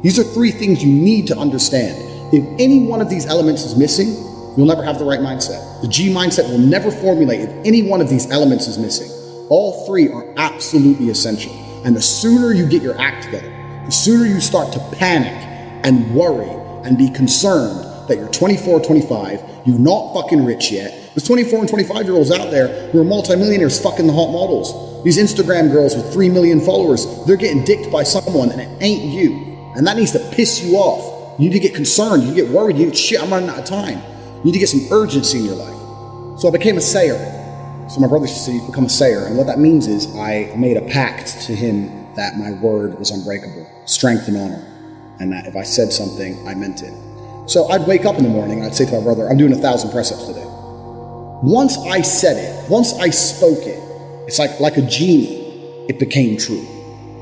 These are 3 things you need to understand. If any one of these elements is missing, you'll never have the right mindset. The G mindset will never formulate if any one of these elements is missing. All 3 are absolutely essential. And the sooner you get your act together, the sooner you start to panic and worry and be concerned that you're 24, 25, you're not fucking rich yet. There's 24 and 25-year-olds out there who are multimillionaires fucking the hot models. These Instagram girls with 3 million followers, they're getting dicked by someone and it ain't you. And that needs to piss you off. You need to get concerned, you get worried, you get shit, I'm running out of time. You need to get some urgency in your life. So I became a sayer. So my brother said, you've become a sayer. And what that means is I made a pact to him that my word was unbreakable, strength and honor. And that if I said something, I meant it. So I'd wake up in the morning and I'd say to my brother, I'm doing 1,000 press-ups today. Once I said it, once I spoke it, it's like a genie, it became true.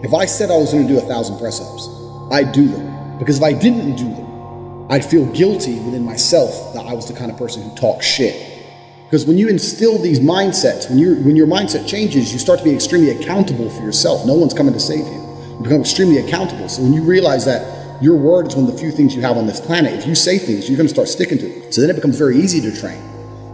If I said I was going to do 1,000 press-ups, I'd do them. Because if I didn't do them, I'd feel guilty within myself that I was the kind of person who talks shit. Because when you instill these mindsets, when your mindset changes, you start to be extremely accountable for yourself. No one's coming to save you. You become extremely accountable. So when you realize that your word is one of the few things you have on this planet, if you say things, you're going to start sticking to it. So then it becomes very easy to train.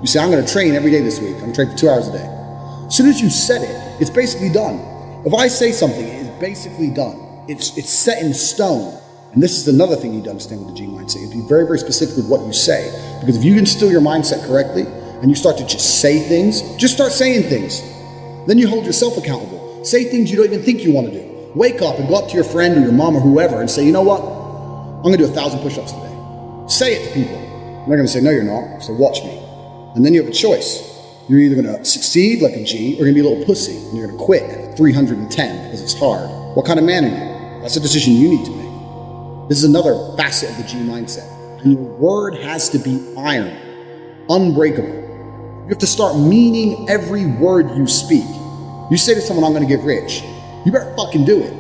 You say, I'm going to train every day this week. I'm going to train for 2 hours a day. As soon as you said it, it's basically done. If I say something, it's basically done. It's set in stone. And this is another thing you need to understand with the G mindset. You be very, very specific with what you say. Because if you can instill your mindset correctly and you start to just say things, just start saying things. Then you hold yourself accountable. Say things you don't even think you want to do. Wake up and go up to your friend or your mom or whoever and say, you know what? I'm going to do 1,000 push-ups today. Say it to people. And they're going to say, no, you're not. So watch me. And then you have a choice. You're either going to succeed like a G or you're going to be a little pussy and you're going to quit at 310 because it's hard. What kind of man are you? That's a decision you need to make. This is another facet of the G mindset. And your word has to be iron, unbreakable. You have to start meaning every word you speak. You say to someone, I'm going to get rich. You better fucking do it.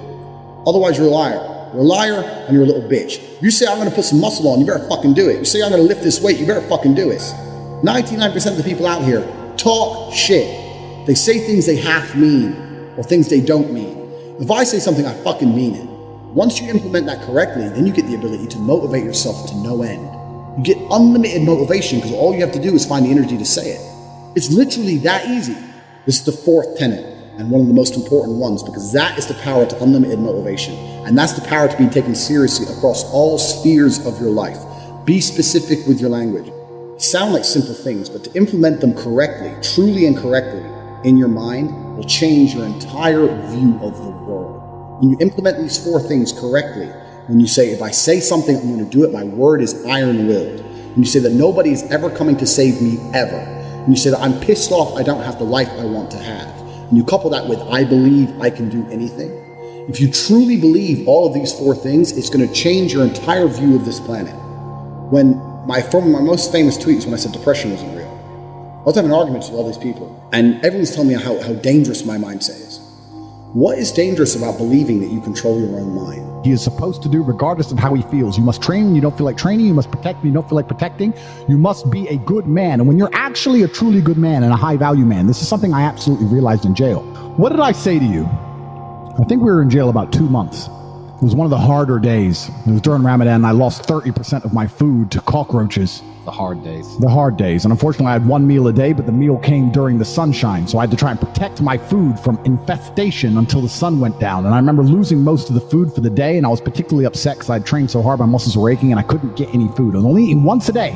Otherwise, you're a liar. You're a liar and you're a little bitch. You say, I'm going to put some muscle on. You better fucking do it. You say, I'm going to lift this weight. You better fucking do it. 99% of the people out here talk shit. They say things they half mean or things they don't mean. If I say something, I fucking mean it. Once you implement that correctly, then you get the ability to motivate yourself to no end. You get unlimited motivation because all you have to do is find the energy to say it. It's literally that easy. This is the fourth tenet and one of the most important ones because that is the power to unlimited motivation. And that's the power to be taken seriously across all spheres of your life. Be specific with your language. They sound like simple things, but to implement them correctly, truly and correctly in your mind will change your entire view of the world. When you implement these four things correctly, when you say, if I say something, I'm going to do it, my word is iron-willed. When you say that nobody is ever coming to save me, ever. When you say that I'm pissed off, I don't have the life I want to have. And you couple that with, I believe I can do anything. If you truly believe all of these four things, it's going to change your entire view of this planet. One of my most famous tweets when I said depression wasn't real. I was having arguments with all these people, and everyone's telling me how dangerous my mindset is. What is dangerous about believing that you control your own mind? He is supposed to do regardless of how he feels. You must train when you don't feel like training. You must protect when you don't feel like protecting. You must be a good man. And when you're actually a truly good man and a high value man, this is something I absolutely realized in jail. What did I say to you? I think we were in jail about 2 months. It was one of the harder days. It was during Ramadan and I lost 30% of my food to cockroaches. The hard days. The hard days. And unfortunately, I had one meal a day, but the meal came during the sunshine. So I had to try and protect my food from infestation until the sun went down. And I remember losing most of the food for the day. And I was particularly upset because I'd trained so hard, my muscles were aching and I couldn't get any food. I was only eating once a day.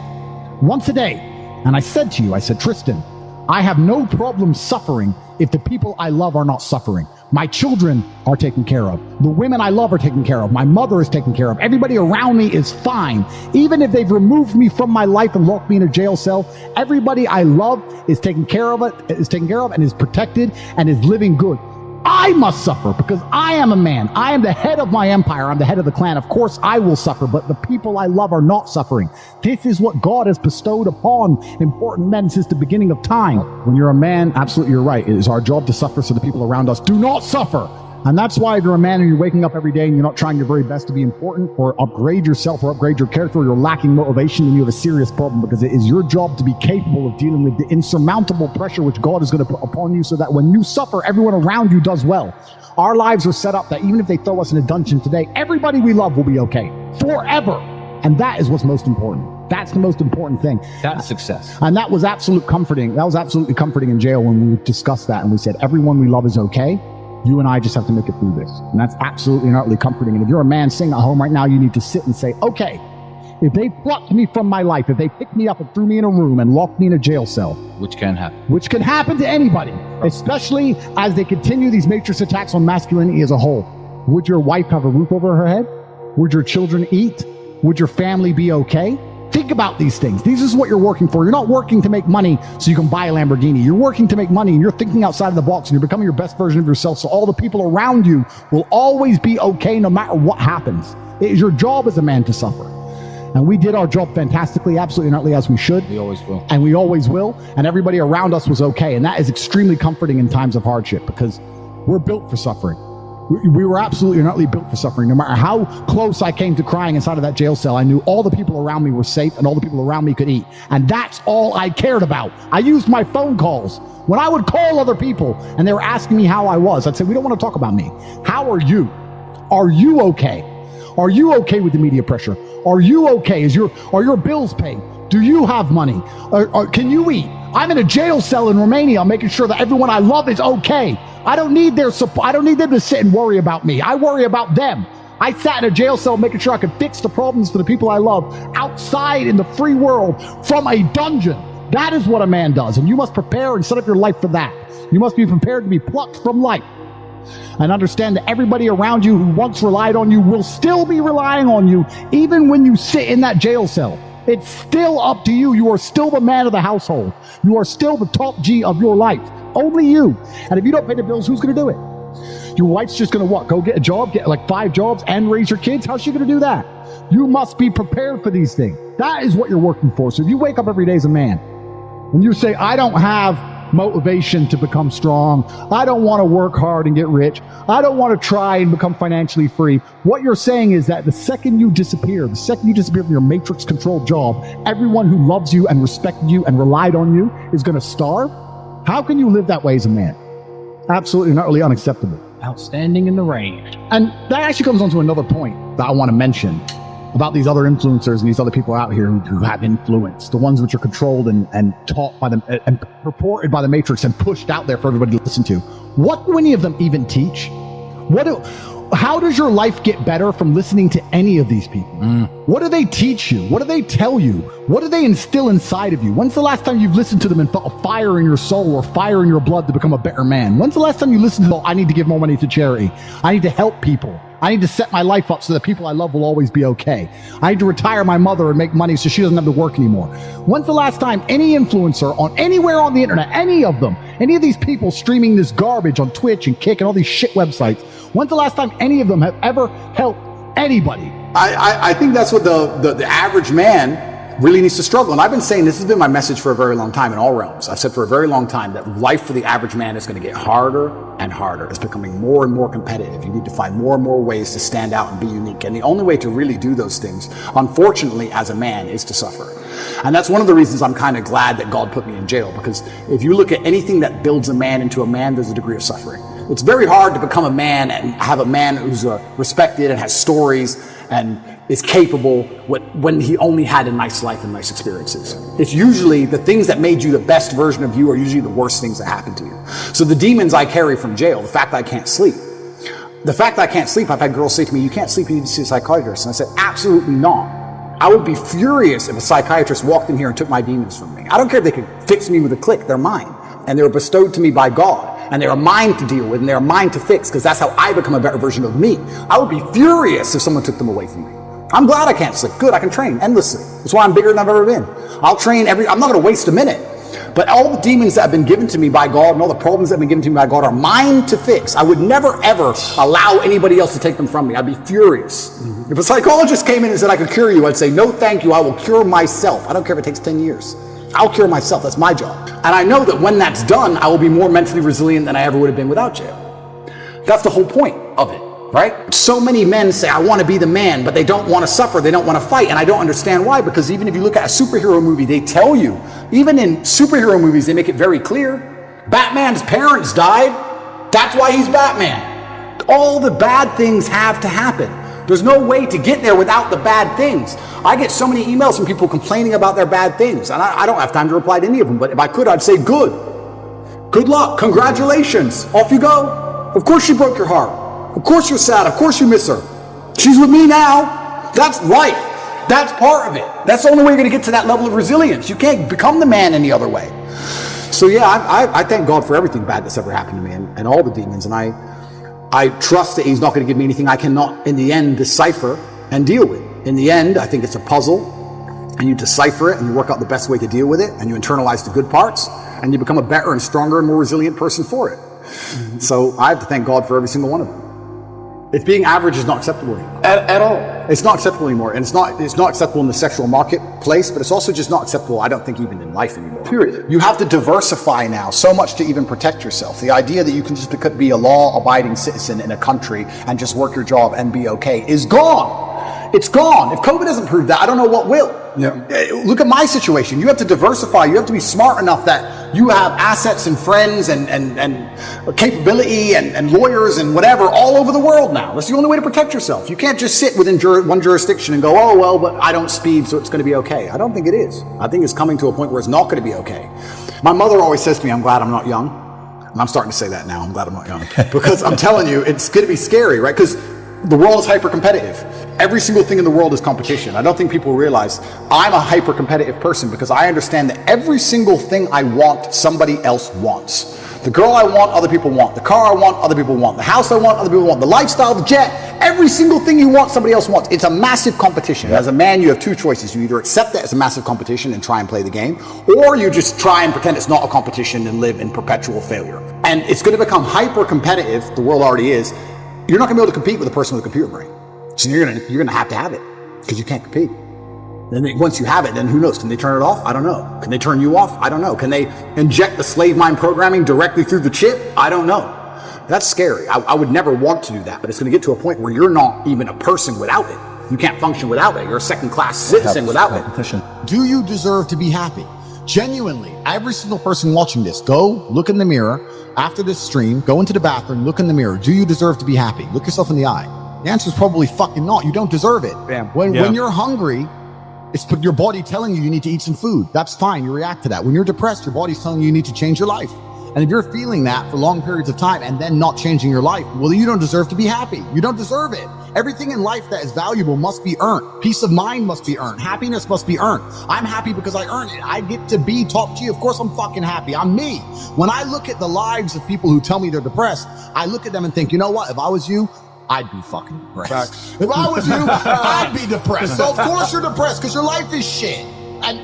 And I said to you, I said, Tristan, I have no problem suffering if the people I love are not suffering. My children are taken care of. The women I love are taken care of. My mother is taken care of. Everybody around me is fine. Even if they've removed me from my life and locked me in a jail cell, everybody I love is taken care of and is protected and is living good. I must suffer because I am a man. I am the head of my empire. I'm the head of the clan. Of course, I will suffer, but the people I love are not suffering. This is what God has bestowed upon important men since the beginning of time. When you're a man, absolutely you're right. It is our job to suffer so the people around us do not suffer. And that's why if you're a man and you're waking up every day and you're not trying your very best to be important or upgrade yourself or upgrade your character, or you're lacking motivation, then you have a serious problem because it is your job to be capable of dealing with the insurmountable pressure which God is going to put upon you so that when you suffer, everyone around you does well. Our lives are set up that even if they throw us in a dungeon today, everybody we love will be okay forever. And that is what's most important. That's the most important thing. That's success. And that was absolutely comforting. That was absolutely comforting in jail when we discussed that and we said, everyone we love is okay. You and I just have to make it through this. And that's absolutely and utterly comforting. And if you're a man sitting at home right now, you need to sit and say, okay, if they plucked me from my life, if they picked me up and threw me in a room and locked me in a jail cell. Which can happen. Which can happen to anybody, especially as they continue these matrix attacks on masculinity as a whole. Would your wife have a roof over her head? Would your children eat? Would your family be okay? Think about these things. This is what you're working for. You're not working to make money so you can buy a Lamborghini. You're working to make money and you're thinking outside of the box and you're becoming your best version of yourself so all the people around you will always be okay no matter what happens. It is your job as a man to suffer. And we did our job fantastically, absolutely not as we should. We always will. And we always will. And everybody around us was okay. And that is extremely comforting in times of hardship because we're built for suffering. We were absolutely and utterly built for suffering. No matter how close I came to crying inside of that jail cell, I knew all the people around me were safe and all the people around me could eat. And that's all I cared about. I used my phone calls. When I would call other people and they were asking me how I was, I'd say, we don't want to talk about me. How are you? Are you okay? Are you okay with the media pressure? Are you okay? Are your bills paid? Do you have money? Can you eat? I'm in a jail cell in Romania. I'm making sure that everyone I love is okay. I don't need their support. I don't need them to sit and worry about me. I worry about them. I sat in a jail cell making sure I could fix the problems for the people I love outside in the free world from a dungeon. That is what a man does, and you must prepare and set up your life for that. You must be prepared to be plucked from life and understand that everybody around you who once relied on you will still be relying on you even when you sit in that jail cell. It's still up to you. You are still the man of the household. You are still the top G of your life. Only you. And if you don't pay the bills, who's going to do it? Your wife's just going to what? Go get a job, get like 5 jobs and raise your kids? How's she going to do that? You must be prepared for these things. That is what you're working for. So if you wake up every day as a man and you say, I don't have motivation to become strong, I don't want to work hard and get rich, I don't want to try and become financially free, what you're saying is that the second you disappear from your matrix controlled job, everyone who loves you and respected you and relied on you is going to starve. How can you live that way as a man? Absolutely and utterly unacceptable. Outstanding in the rain. And that actually comes on to another point that I want to mention about these other influencers and these other people out here who have influence, the ones which are controlled and taught by them and purported by the Matrix and pushed out there for everybody to listen to. What do any of them even teach? How does your life get better from listening to any of these people? What do they teach you? What do they tell you? What do they instill inside of you? When's the last time you've listened to them and felt a fire in your soul or fire in your blood to become a better man? When's the last time you listened to, I need to give more money to charity, I need to help people, I need to set my life up so that people I love will always be okay, I need to retire my mother and make money so she doesn't have to work anymore? When's the last time any influencer on anywhere on the internet, any of them, any of these people streaming this garbage on Twitch and Kick and all these shit websites, when's the last time any of them have ever helped anybody? I think that's what the average man really needs to struggle. And I've been saying, this has been my message for a very long time in all realms. I've said for a very long time that life for the average man is going to get harder and harder. It's becoming more and more competitive. You need to find more and more ways to stand out and be unique. And the only way to really do those things, unfortunately, as a man, is to suffer. And that's one of the reasons I'm kind of glad that God put me in jail, because if you look at anything that builds a man into a man, there's a degree of suffering. It's very hard to become a man and have a man who's respected and has stories and is capable when he only had a nice life and nice experiences. It's usually the things that made you the best version of you are usually the worst things that happened to you. So the demons I carry from jail, the fact that I can't sleep, I've had girls say to me, you can't sleep, you need to see a psychiatrist. And I said, absolutely not. I would be furious if a psychiatrist walked in here and took my demons from me. I don't care if they could fix me with a click, they're mine. And they were bestowed to me by God. And they are mine to deal with, and they are mine to fix, because that's how I become a better version of me. I would be furious if someone took them away from me. I'm glad I can't sleep. Good, I can train endlessly. That's why I'm bigger than I've ever been. I'll train I'm not going to waste a minute. But all the demons that have been given to me by God and all the problems that have been given to me by God are mine to fix. I would never, ever allow anybody else to take them from me. I'd be furious. If a psychologist came in and said, I could cure you, I'd say, no, thank you. I will cure myself. I don't care if it takes 10 years. I'll cure myself. That's my job. And I know that when that's done, I will be more mentally resilient than I ever would have been without jail. That's the whole point of it, right? So many men say, I want to be the man, but they don't want to suffer. They don't want to fight. And I don't understand why, because even if you look at a superhero movie, they tell you, even in superhero movies, they make it very clear. Batman's parents died. That's why he's Batman. All the bad things have to happen. There's no way to get there without the bad things. I get so many emails from people complaining about their bad things, and I don't have time to reply to any of them, but if I could, I'd say good. Good luck. Congratulations. Off you go. Of course she broke your heart. Of course you're sad. Of course you miss her. She's with me now. That's life. That's part of it. That's the only way you're going to get to that level of resilience. You can't become the man any other way. So yeah, I thank God for everything bad that's ever happened to me and all the demons, and I trust that he's not going to give me anything I cannot, in the end, decipher and deal with. In the end, I think it's a puzzle, and you decipher it, and you work out the best way to deal with it, and you internalize the good parts, and you become a better and stronger and more resilient person for it. So I have to thank God for every single one of them. If being average is not acceptable anymore. At all. It's not acceptable anymore. And it's not acceptable in the sexual marketplace, but it's also just not acceptable, I don't think, even in life anymore. Period. You have to diversify now so much to even protect yourself. The idea that you can just be a law-abiding citizen in a country and just work your job and be okay is gone. It's gone. If COVID doesn't prove that, I don't know what will. Yeah. Look at my situation. You have to diversify. You have to be smart enough that you have assets and friends and capability and lawyers and whatever all over the world now. That's the only way to protect yourself. You can't just sit within one jurisdiction and go, oh, well, but I don't speed, so it's going to be okay. I don't think it is. I think it's coming to a point where it's not going to be okay. My mother always says to me, I'm glad I'm not young. And I'm starting to say that now. I'm glad I'm not young. Because I'm telling you, it's going to be scary, right? Because The world is hyper competitive. Every single thing in the world is competition. I don't think people realize I'm a hyper competitive person because I understand that every single thing I want, somebody else wants. The girl I want, other people want. The car I want, other people want. The house I want, other people want. The lifestyle, the jet, every single thing you want, somebody else wants. It's a massive competition. As a man, you have two choices. You either accept that as a massive competition and try and play the game, or you just try and pretend it's not a competition and live in perpetual failure. And it's going to become hyper competitive. The world already is. You're not going to be able to compete with a person with a computer brain. So you're going to have it because you can't compete. Then once you have it, then who knows? Can they turn it off? I don't know. Can they turn you off? I don't know. Can they inject the slave mind programming directly through the chip? I don't know. That's scary. I would never want to do that, but it's going to get to a point where you're not even a person without it. You can't function without it. You're a second-class citizen without it. Do you deserve to be happy? Genuinely, every single person watching this, go look in the mirror after this stream, go into the bathroom, look in the mirror. Do you deserve to be happy? Look yourself in the eye. The answer is probably fucking not. You don't deserve it. When you're hungry, it's your body telling you need to eat some food. That's fine. You react to that. When you're depressed, your body's telling you need to change your life. And if you're feeling that for long periods of time and then not changing your life, well, you don't deserve to be happy. You don't deserve it. Everything in life that is valuable must be earned. Peace of mind must be earned. Happiness must be earned. I'm happy because I earned it. I get to be top G. Of course, I'm fucking happy. I'm me. When I look at the lives of people who tell me they're depressed, I look at them and think, you know what? If I was you, I'd be fucking depressed. If I was you, I'd be depressed. So of course you're depressed because your life is shit.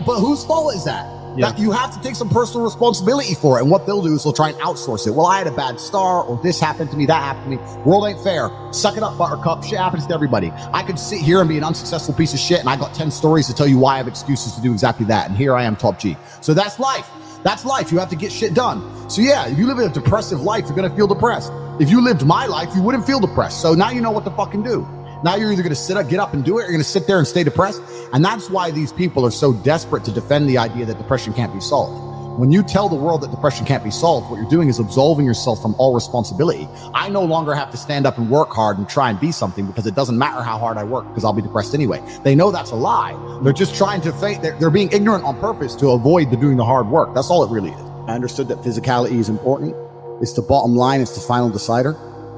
But whose fault is that? That you have to take some personal responsibility for it. And what they'll do is they'll try and outsource it. Well, I had a bad start, or this happened to me, that happened to me. World ain't fair. Suck it up, buttercup. Shit happens to everybody. I could sit here and be an unsuccessful piece of shit, and I got 10 stories to tell you why I have excuses to do exactly that. And here I am, top G. So that's life. That's life. You have to get shit done. So yeah, if you live a depressive life, you're going to feel depressed. If you lived my life, you wouldn't feel depressed. So now you know what to fucking do. Now you're either going to get up and do it, or you're going to sit there and stay depressed. And that's why these people are so desperate to defend the idea that depression can't be solved. When you tell the world that depression can't be solved, what you're doing is absolving yourself from all responsibility. I no longer have to stand up and work hard and try and be something because it doesn't matter how hard I work because I'll be depressed anyway. They know that's a lie. They're just trying to fake. They're being ignorant on purpose to avoid doing the hard work. That's all it really is. I understood that physicality is important. It's the bottom line. It's the final decider.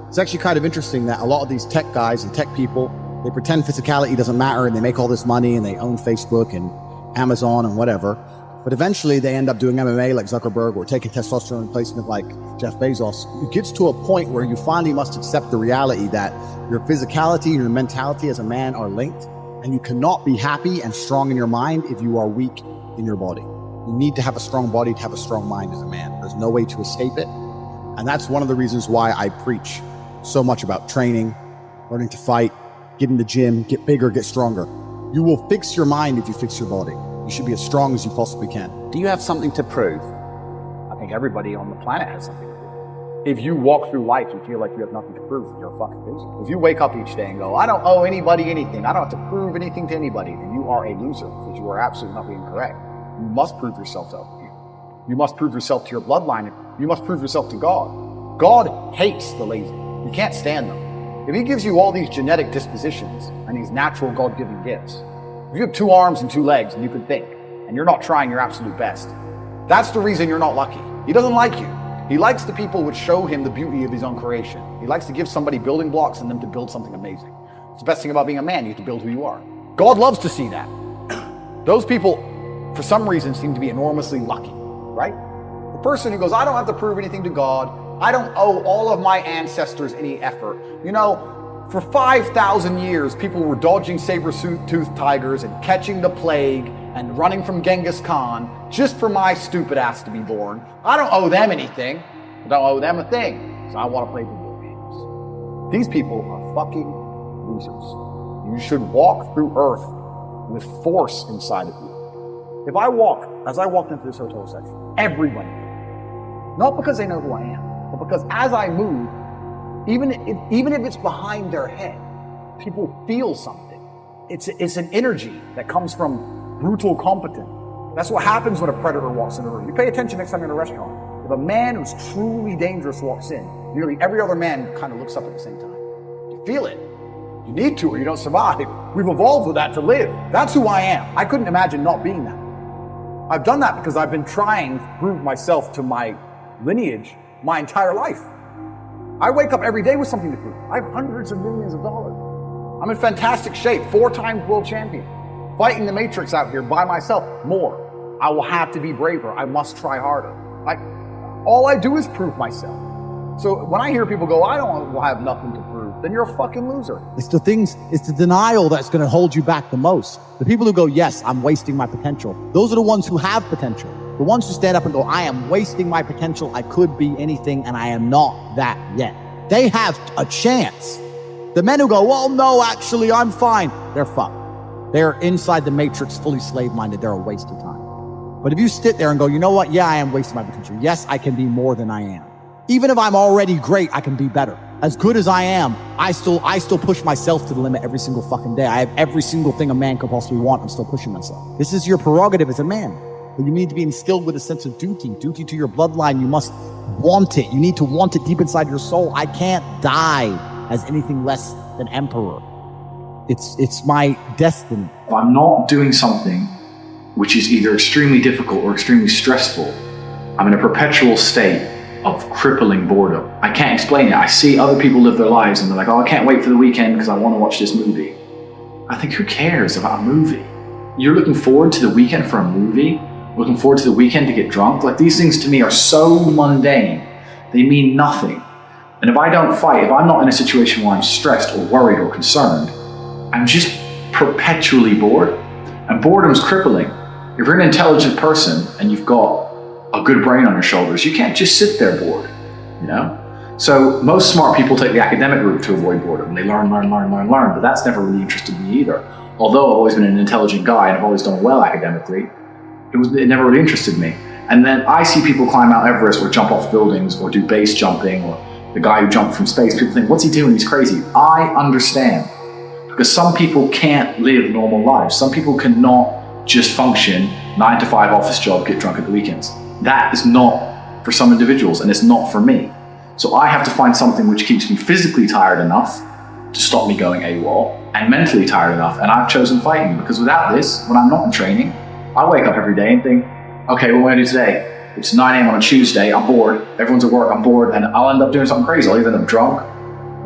It's actually kind of interesting that a lot of these tech guys and tech people, they pretend physicality doesn't matter and they make all this money and they own Facebook and Amazon and whatever. But eventually they end up doing MMA like Zuckerberg or taking testosterone replacement like Jeff Bezos. It gets to a point where you finally must accept the reality that your physicality and your mentality as a man are linked, and you cannot be happy and strong in your mind if you are weak in your body. You need to have a strong body to have a strong mind as a man. There's no way to escape it. And that's one of the reasons why I preach so much about training, learning to fight, get in the gym, get bigger, get stronger. You will fix your mind if you fix your body. You should be as strong as you possibly can. Do you have something to prove? I think everybody on the planet has something to prove. If you walk through life and feel like you have nothing to prove, you're a fucking loser. If you wake up each day and go, I don't owe anybody anything, I don't have to prove anything to anybody, then you are a loser because you are absolutely not being correct. You must prove yourself to other people. You must prove yourself to your bloodline. You must prove yourself to God. God hates the lazy. You can't stand them. If he gives you all these genetic dispositions and these natural God-given gifts, if you have 2 arms and 2 legs and you can think, and you're not trying your absolute best, that's the reason you're not lucky. He doesn't like you. He likes the people which show him the beauty of his own creation. He likes to give somebody building blocks and them to build something amazing. It's the best thing about being a man. You have to build who you are. God loves to see that. Those people, for some reason, seem to be enormously lucky, right? The person who goes, I don't have to prove anything to God. I don't owe all of my ancestors any effort. You know, for 5,000 years, people were dodging saber-toothed tigers and catching the plague and running from Genghis Khan just for my stupid ass to be born. I don't owe them anything. I don't owe them a thing. So I want to play video games. These people are fucking losers. You should walk through earth with force inside of you. If I walk, as I walked into this hotel section, everybody, not because they know who I am, but because as I move, even if it's behind their head, people feel something. It's an energy that comes from brutal competence. That's what happens when a predator walks in the room. You pay attention next time you're in a restaurant. If a man who's truly dangerous walks in, nearly every other man kind of looks up at the same time. You feel it. You need to or you don't survive. We've evolved with that to live. That's who I am. I couldn't imagine not being that. I've done that because I've been trying to prove myself to my lineage my entire life. I wake up every day with something to prove. I have hundreds of millions of dollars. I'm in fantastic shape, 4-time world champion. Fighting the Matrix out here by myself, more. I will have to be braver. I must try harder. All I do is prove myself. So when I hear people go, I don't have nothing to prove, then you're a fucking loser. It's the denial that's going to hold you back the most. The people who go, yes, I'm wasting my potential. Those are the ones who have potential. The ones who stand up and go, I am wasting my potential. I could be anything and I am not that yet. They have a chance. The men who go, well, no, actually, I'm fine. They're fucked. They're inside the matrix, fully slave-minded. They're a waste of time. But if you sit there and go, you know what? Yeah, I am wasting my potential. Yes, I can be more than I am. Even if I'm already great, I can be better. As good as I am, I still push myself to the limit every single fucking day. I have every single thing a man could possibly want. I'm still pushing myself. This is your prerogative as a man. But you need to be instilled with a sense of duty to your bloodline. You must want it. You need to want it deep inside your soul. I can't die as anything less than emperor. It's my destiny. If I'm not doing something which is either extremely difficult or extremely stressful, I'm in a perpetual state of crippling boredom. I can't explain it. I see other people live their lives and they're like, oh, I can't wait for the weekend because I want to watch this movie. I think, who cares about a movie? You're looking forward to the weekend for a movie? Looking forward to the weekend to get drunk? Like, these things to me are so mundane. They mean nothing. And if I don't fight, if I'm not in a situation where I'm stressed or worried or concerned, I'm just perpetually bored. And boredom's crippling. If you're an intelligent person and you've got a good brain on your shoulders, you can't just sit there bored, you know? So most smart people take the academic route to avoid boredom. They learn, but that's never really interested me either. Although I've always been an intelligent guy and I've always done well academically, it never really interested me. And then I see people climb Mount Everest or jump off buildings or do base jumping, or the guy who jumped from space. People think, what's he doing? He's crazy. I understand. Because some people can't live normal lives. Some people cannot just function 9-to-5 office job, get drunk at the weekends. That is not for some individuals, and it's not for me. So I have to find something which keeps me physically tired enough to stop me going AWOL, and mentally tired enough, and I've chosen fighting. Because without this, when I'm not in training, I wake up every day and think, okay, what am I going to do today? It's 9 a.m. on a Tuesday, I'm bored, everyone's at work, I'm bored, and I'll end up doing something crazy. I'll either end up drunk,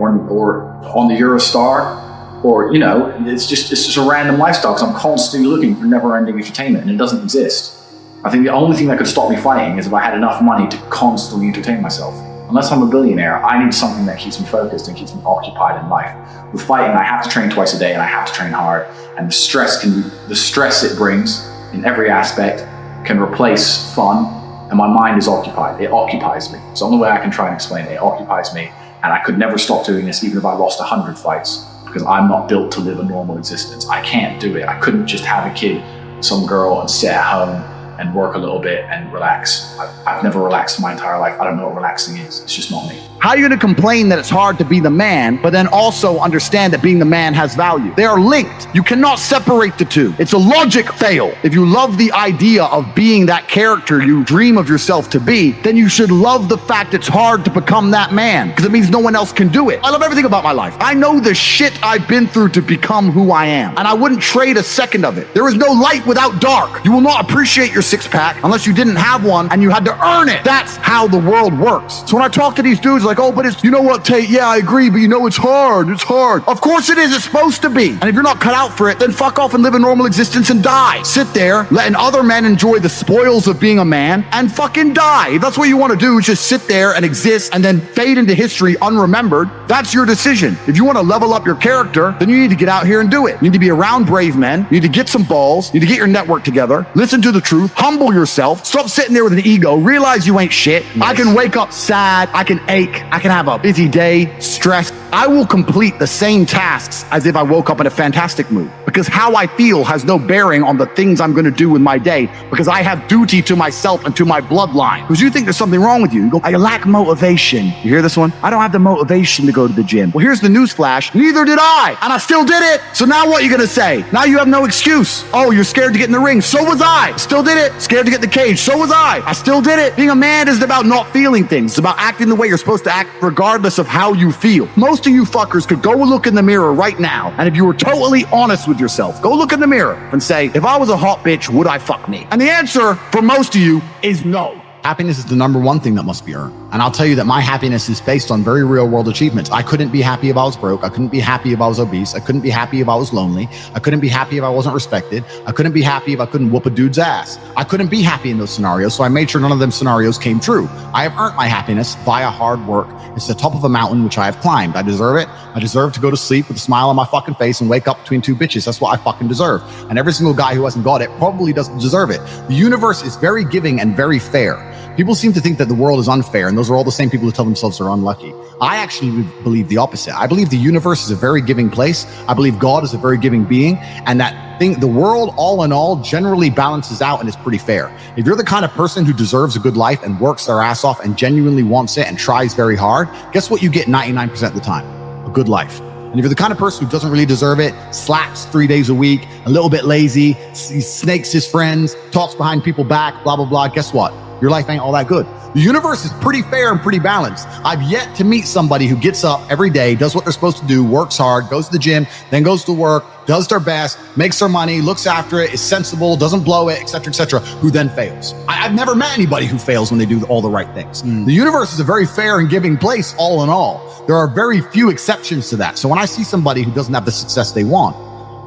or on the Eurostar, or, you know, it's just a random lifestyle, because I'm constantly looking for never-ending entertainment, and it doesn't exist. I think the only thing that could stop me fighting is if I had enough money to constantly entertain myself. Unless I'm a billionaire, I need something that keeps me focused and keeps me occupied in life. With fighting, I have to train twice a day, and I have to train hard, and the stress it brings in every aspect can replace fun, and my mind is occupied. It occupies me. It's the only way I can try and explain it. It occupies me, and I could never stop doing this even if I lost 100 fights, because I'm not built to live a normal existence. I can't do it. I couldn't just have a kid, some girl, and sit at home and work a little bit and relax. I've never relaxed my entire life. I don't know what relaxing is. It's just not me. How are you going to complain that it's hard to be the man, but then also understand that being the man has value? They are linked. You cannot separate the two. It's a logic fail. If you love the idea of being that character you dream of yourself to be, then you should love the fact it's hard to become that man, because it means no one else can do it. I love everything about my life. I know the shit I've been through to become who I am, and I wouldn't trade a second of it. There is no light without dark. You will not appreciate your six-pack unless you didn't have one and you had to earn it. That's how the world works. So when I talk to these dudes like, oh, but it's, you know what, Tate, yeah, I agree, but you know, it's hard. It's hard. Of course it is. It's supposed to be. And if you're not cut out for it, then fuck off and live a normal existence and die. Sit there, letting other men enjoy the spoils of being a man, and fucking die. If that's what you want to do, is just sit there and exist and then fade into history unremembered. That's your decision. If you want to level up your character, then you need to get out here and do it. You need to be around brave men. You need to get some balls. You need to get your network together. Listen to the truth. Humble yourself. Stop sitting there with an ego. Realize you ain't shit. Yes. I can wake up sad. I can ache. I can have a busy day, stressed. I will complete the same tasks as if I woke up in a fantastic mood, because how I feel has no bearing on the things I'm going to do with my day, because I have duty to myself and to my bloodline. Because you think there's something wrong with you. You go, I lack motivation. You hear this one? I don't have the motivation to go to the gym. Well, here's the news flash. Neither did I. And I still did it. So now what are you going to say? Now you have no excuse. Oh, you're scared to get in the ring. So was I. Still did it. Scared to get in the cage. So was I still did it. Being a man isn't about not feeling things. It's about acting the way you're supposed to act regardless of how you feel. Most of you fuckers could go look in the mirror right now, and if you were totally honest with yourself, go look in the mirror and say, if I was a hot bitch, would I fuck me? And the answer for most of you is no. Happiness is the number one thing that must be earned. And I'll tell you that my happiness is based on very real world achievements. I couldn't be happy if I was broke. I couldn't be happy if I was obese. I couldn't be happy if I was lonely. I couldn't be happy if I wasn't respected. I couldn't be happy if I couldn't whoop a dude's ass. I couldn't be happy in those scenarios, so I made sure none of them scenarios came true. I have earned my happiness via hard work. It's the top of a mountain which I have climbed. I deserve it. I deserve to go to sleep with a smile on my fucking face and wake up between two bitches. That's what I fucking deserve. And every single guy who hasn't got it probably doesn't deserve it. The universe is very giving and very fair. People seem to think that the world is unfair, and those are all the same people who tell themselves they're unlucky. I actually believe the opposite. I believe the universe is a very giving place. I believe God is a very giving being, and that thing, the world, all in all, generally balances out and is pretty fair. If you're the kind of person who deserves a good life and works their ass off and genuinely wants it and tries very hard, guess what you get 99% of the time? A good life. And if you're the kind of person who doesn't really deserve it, slacks 3 days a week, a little bit lazy, snakes his friends, talks behind people's back, blah, blah, blah, guess what? Your life ain't all that good. The universe is pretty fair and pretty balanced. I've yet to meet somebody who gets up every day, does what they're supposed to do, works hard, goes to the gym, then goes to work, does their best, makes their money, looks after it, is sensible, doesn't blow it, etc., who then fails. I've never met anybody who fails when they do all the right things. The universe is a very fair and giving place, all in all. There are very few exceptions to that. So when I see somebody who doesn't have the success they want,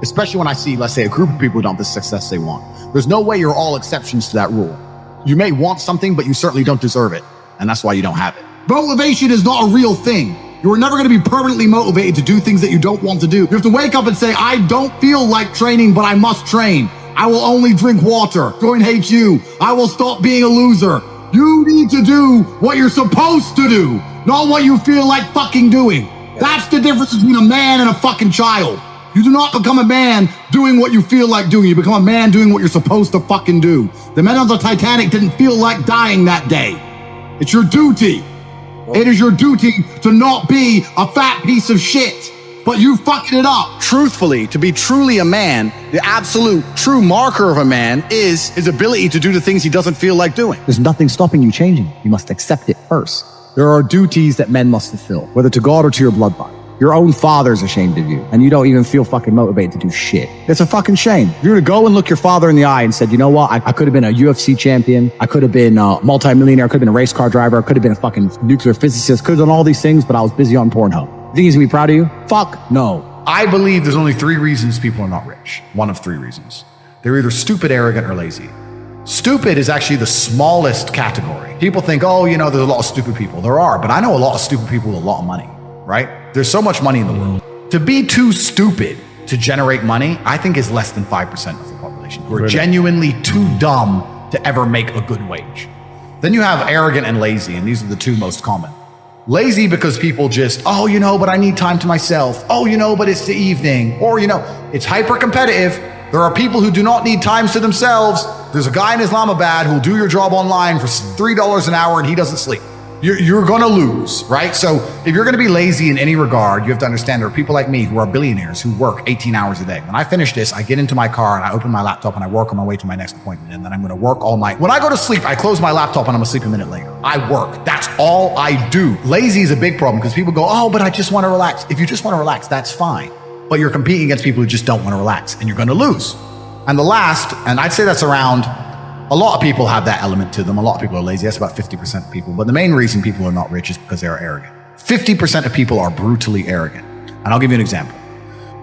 especially when I see, let's say, a group of people who don't have the success they want, there's no way you're all exceptions to that rule. You may want something, but you certainly don't deserve it. And that's why you don't have it. Motivation is not a real thing. You are never going to be permanently motivated to do things that you don't want to do. You have to wake up and say, I don't feel like training, but I must train. I will only drink water. Join HU. I will stop being a loser. You need to do what you're supposed to do, not what you feel like fucking doing. That's the difference between a man and a fucking child. You do not become a man doing what you feel like doing. You become a man doing what you're supposed to fucking do. The men on the Titanic didn't feel like dying that day. It's your duty. It is your duty to not be a fat piece of shit, but you fucking it up. Truthfully, to be truly a man, the absolute true marker of a man is his ability to do the things he doesn't feel like doing. There's nothing stopping you changing. You must accept it first. There are duties that men must fulfill, whether to God or to your bloodline. Your own father's ashamed of you, and you don't even feel fucking motivated to do shit. It's a fucking shame. You're gonna go and look your father in the eye and said, you know what? I could have been a UFC champion. I could have been a multimillionaire. I could have been a race car driver. I could have been a fucking nuclear physicist. Could have done all these things, but I was busy on Pornhub. You think he's gonna be proud of you? Fuck no. I believe there's only 3 reasons people are not rich. One of 3 reasons. They're either stupid, arrogant, or lazy. Stupid is actually the smallest category. People think, oh, you know, there's a lot of stupid people. There are, but I know a lot of stupid people with a lot of money, right? There's so much money in the world. To be too stupid to generate money, I think is less than 5% of the population who are genuinely too dumb to ever make a good wage. Then you have arrogant and lazy, and these are the 2 most common. Lazy because people just, oh, you know, but I need time to myself. Oh, you know, but it's the evening. Or, you know, it's hyper competitive. There are people who do not need times to themselves. There's a guy in Islamabad who'll do your job online for $3 an hour and he doesn't sleep. You're going to lose, right? So if you're going to be lazy in any regard, you have to understand there are people like me who are billionaires who work 18 hours a day. When I finish this, I get into my car and I open my laptop and I work on my way to my next appointment. And then I'm going to work all night. When I go to sleep, I close my laptop and I'm asleep a minute later. I work. That's all I do. Lazy is a big problem because people go, oh, but I just want to relax. If you just want to relax, that's fine. But you're competing against people who just don't want to relax and you're going to lose. And the last, and I'd say that's around, a lot of people have that element to them. A lot of people are lazy. That's about 50% of people. But the main reason people are not rich is because they are arrogant. 50% of people are brutally arrogant. And I'll give you an example.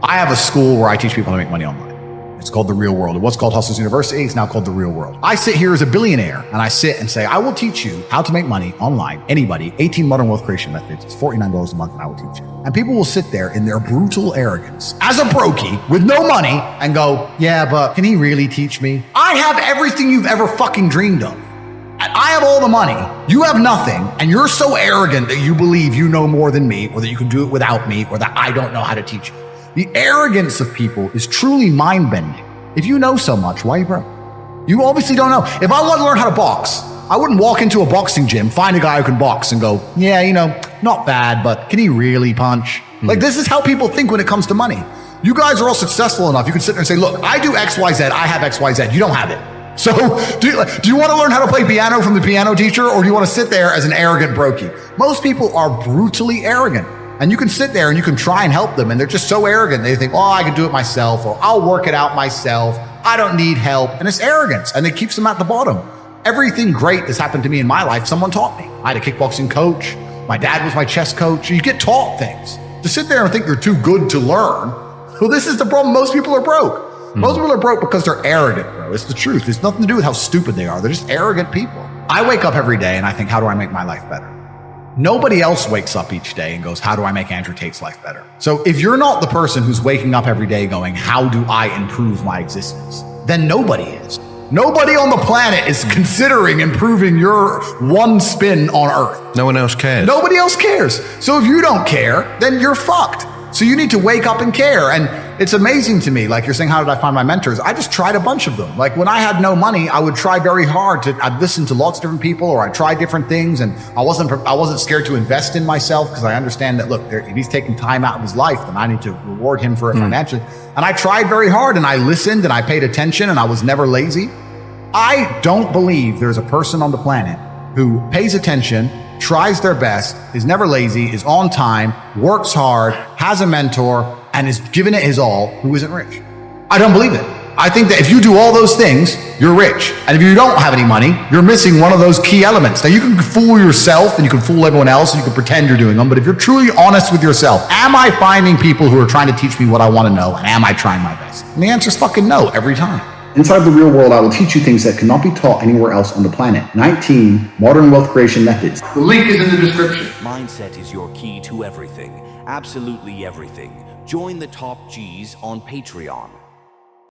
I have a school where I teach people how to make money online. It's called The Real World. It was called Hustlers University. It's now called The Real World. I sit here as a billionaire and I sit and say, I will teach you how to make money online. Anybody, 18 modern wealth creation methods. It's $49 a month and I will teach you. And people will sit there in their brutal arrogance as a brokey with no money and go, yeah, but can he really teach me? I have everything you've ever fucking dreamed of. And I have all the money. You have nothing. And you're so arrogant that you believe you know more than me or that you can do it without me or that I don't know how to teach you. The arrogance of people is truly mind-bending. If you know so much, why are you broke? You obviously don't know. If I wanted to learn how to box, I wouldn't walk into a boxing gym, find a guy who can box and go, yeah, you know, not bad, but can he really punch? Like, this is how people think when it comes to money. You guys are all successful enough. You can sit there and say, look, I do X, Y, Z. I have X, Y, Z. You don't have it. So do you want to learn how to play piano from the piano teacher, or do you want to sit there as an arrogant brokey? Most people are brutally arrogant. And you can sit there and you can try and help them. And they're just so arrogant. They think, oh, I can do it myself, or I'll work it out myself. I don't need help. And it's arrogance. And it keeps them at the bottom. Everything great that's happened to me in my life, someone taught me. I had a kickboxing coach. My dad was my chess coach. You get taught things. To sit there and think you're too good to learn, well, this is the problem. Most people are broke. Most people are broke because they're arrogant, bro. It's the truth. It's nothing to do with how stupid they are. They're just arrogant people. I wake up every day and I think, how do I make my life better? Nobody else wakes up each day and goes, how do I make Andrew Tate's life better? So if you're not the person who's waking up every day going, how do I improve my existence? Then nobody is. Nobody on the planet is considering improving your one spin on Earth. No one else cares. Nobody else cares. So if you don't care, then you're fucked. So you need to wake up and care. And it's amazing to me, like you're saying, how did I find my mentors? I just tried a bunch of them. Like when I had no money, I would try very hard I'd listen to lots of different people, or I'd try different things. And I wasn't scared to invest in myself, because I understand that, look, if he's taking time out of his life, then I need to reward him for it financially. And I tried very hard, and I listened, and I paid attention, and I was never lazy. I don't believe there's a person on the planet who pays attention, tries their best, is never lazy, is on time, works hard, has a mentor, and is giving it his all, who isn't rich. I don't believe it. I think that if you do all those things, you're rich. And if you don't have any money, you're missing one of those key elements. Now, you can fool yourself and you can fool everyone else and you can pretend you're doing them, but if you're truly honest with yourself, am I finding people who are trying to teach me what I want to know, and am I trying my best? And the answer is fucking no, every time. Inside the real world, I will teach you things that cannot be taught anywhere else on the planet. 19 modern wealth creation methods. The link is in the description. Mindset is your key to everything. Absolutely everything. Join the top G's on Patreon.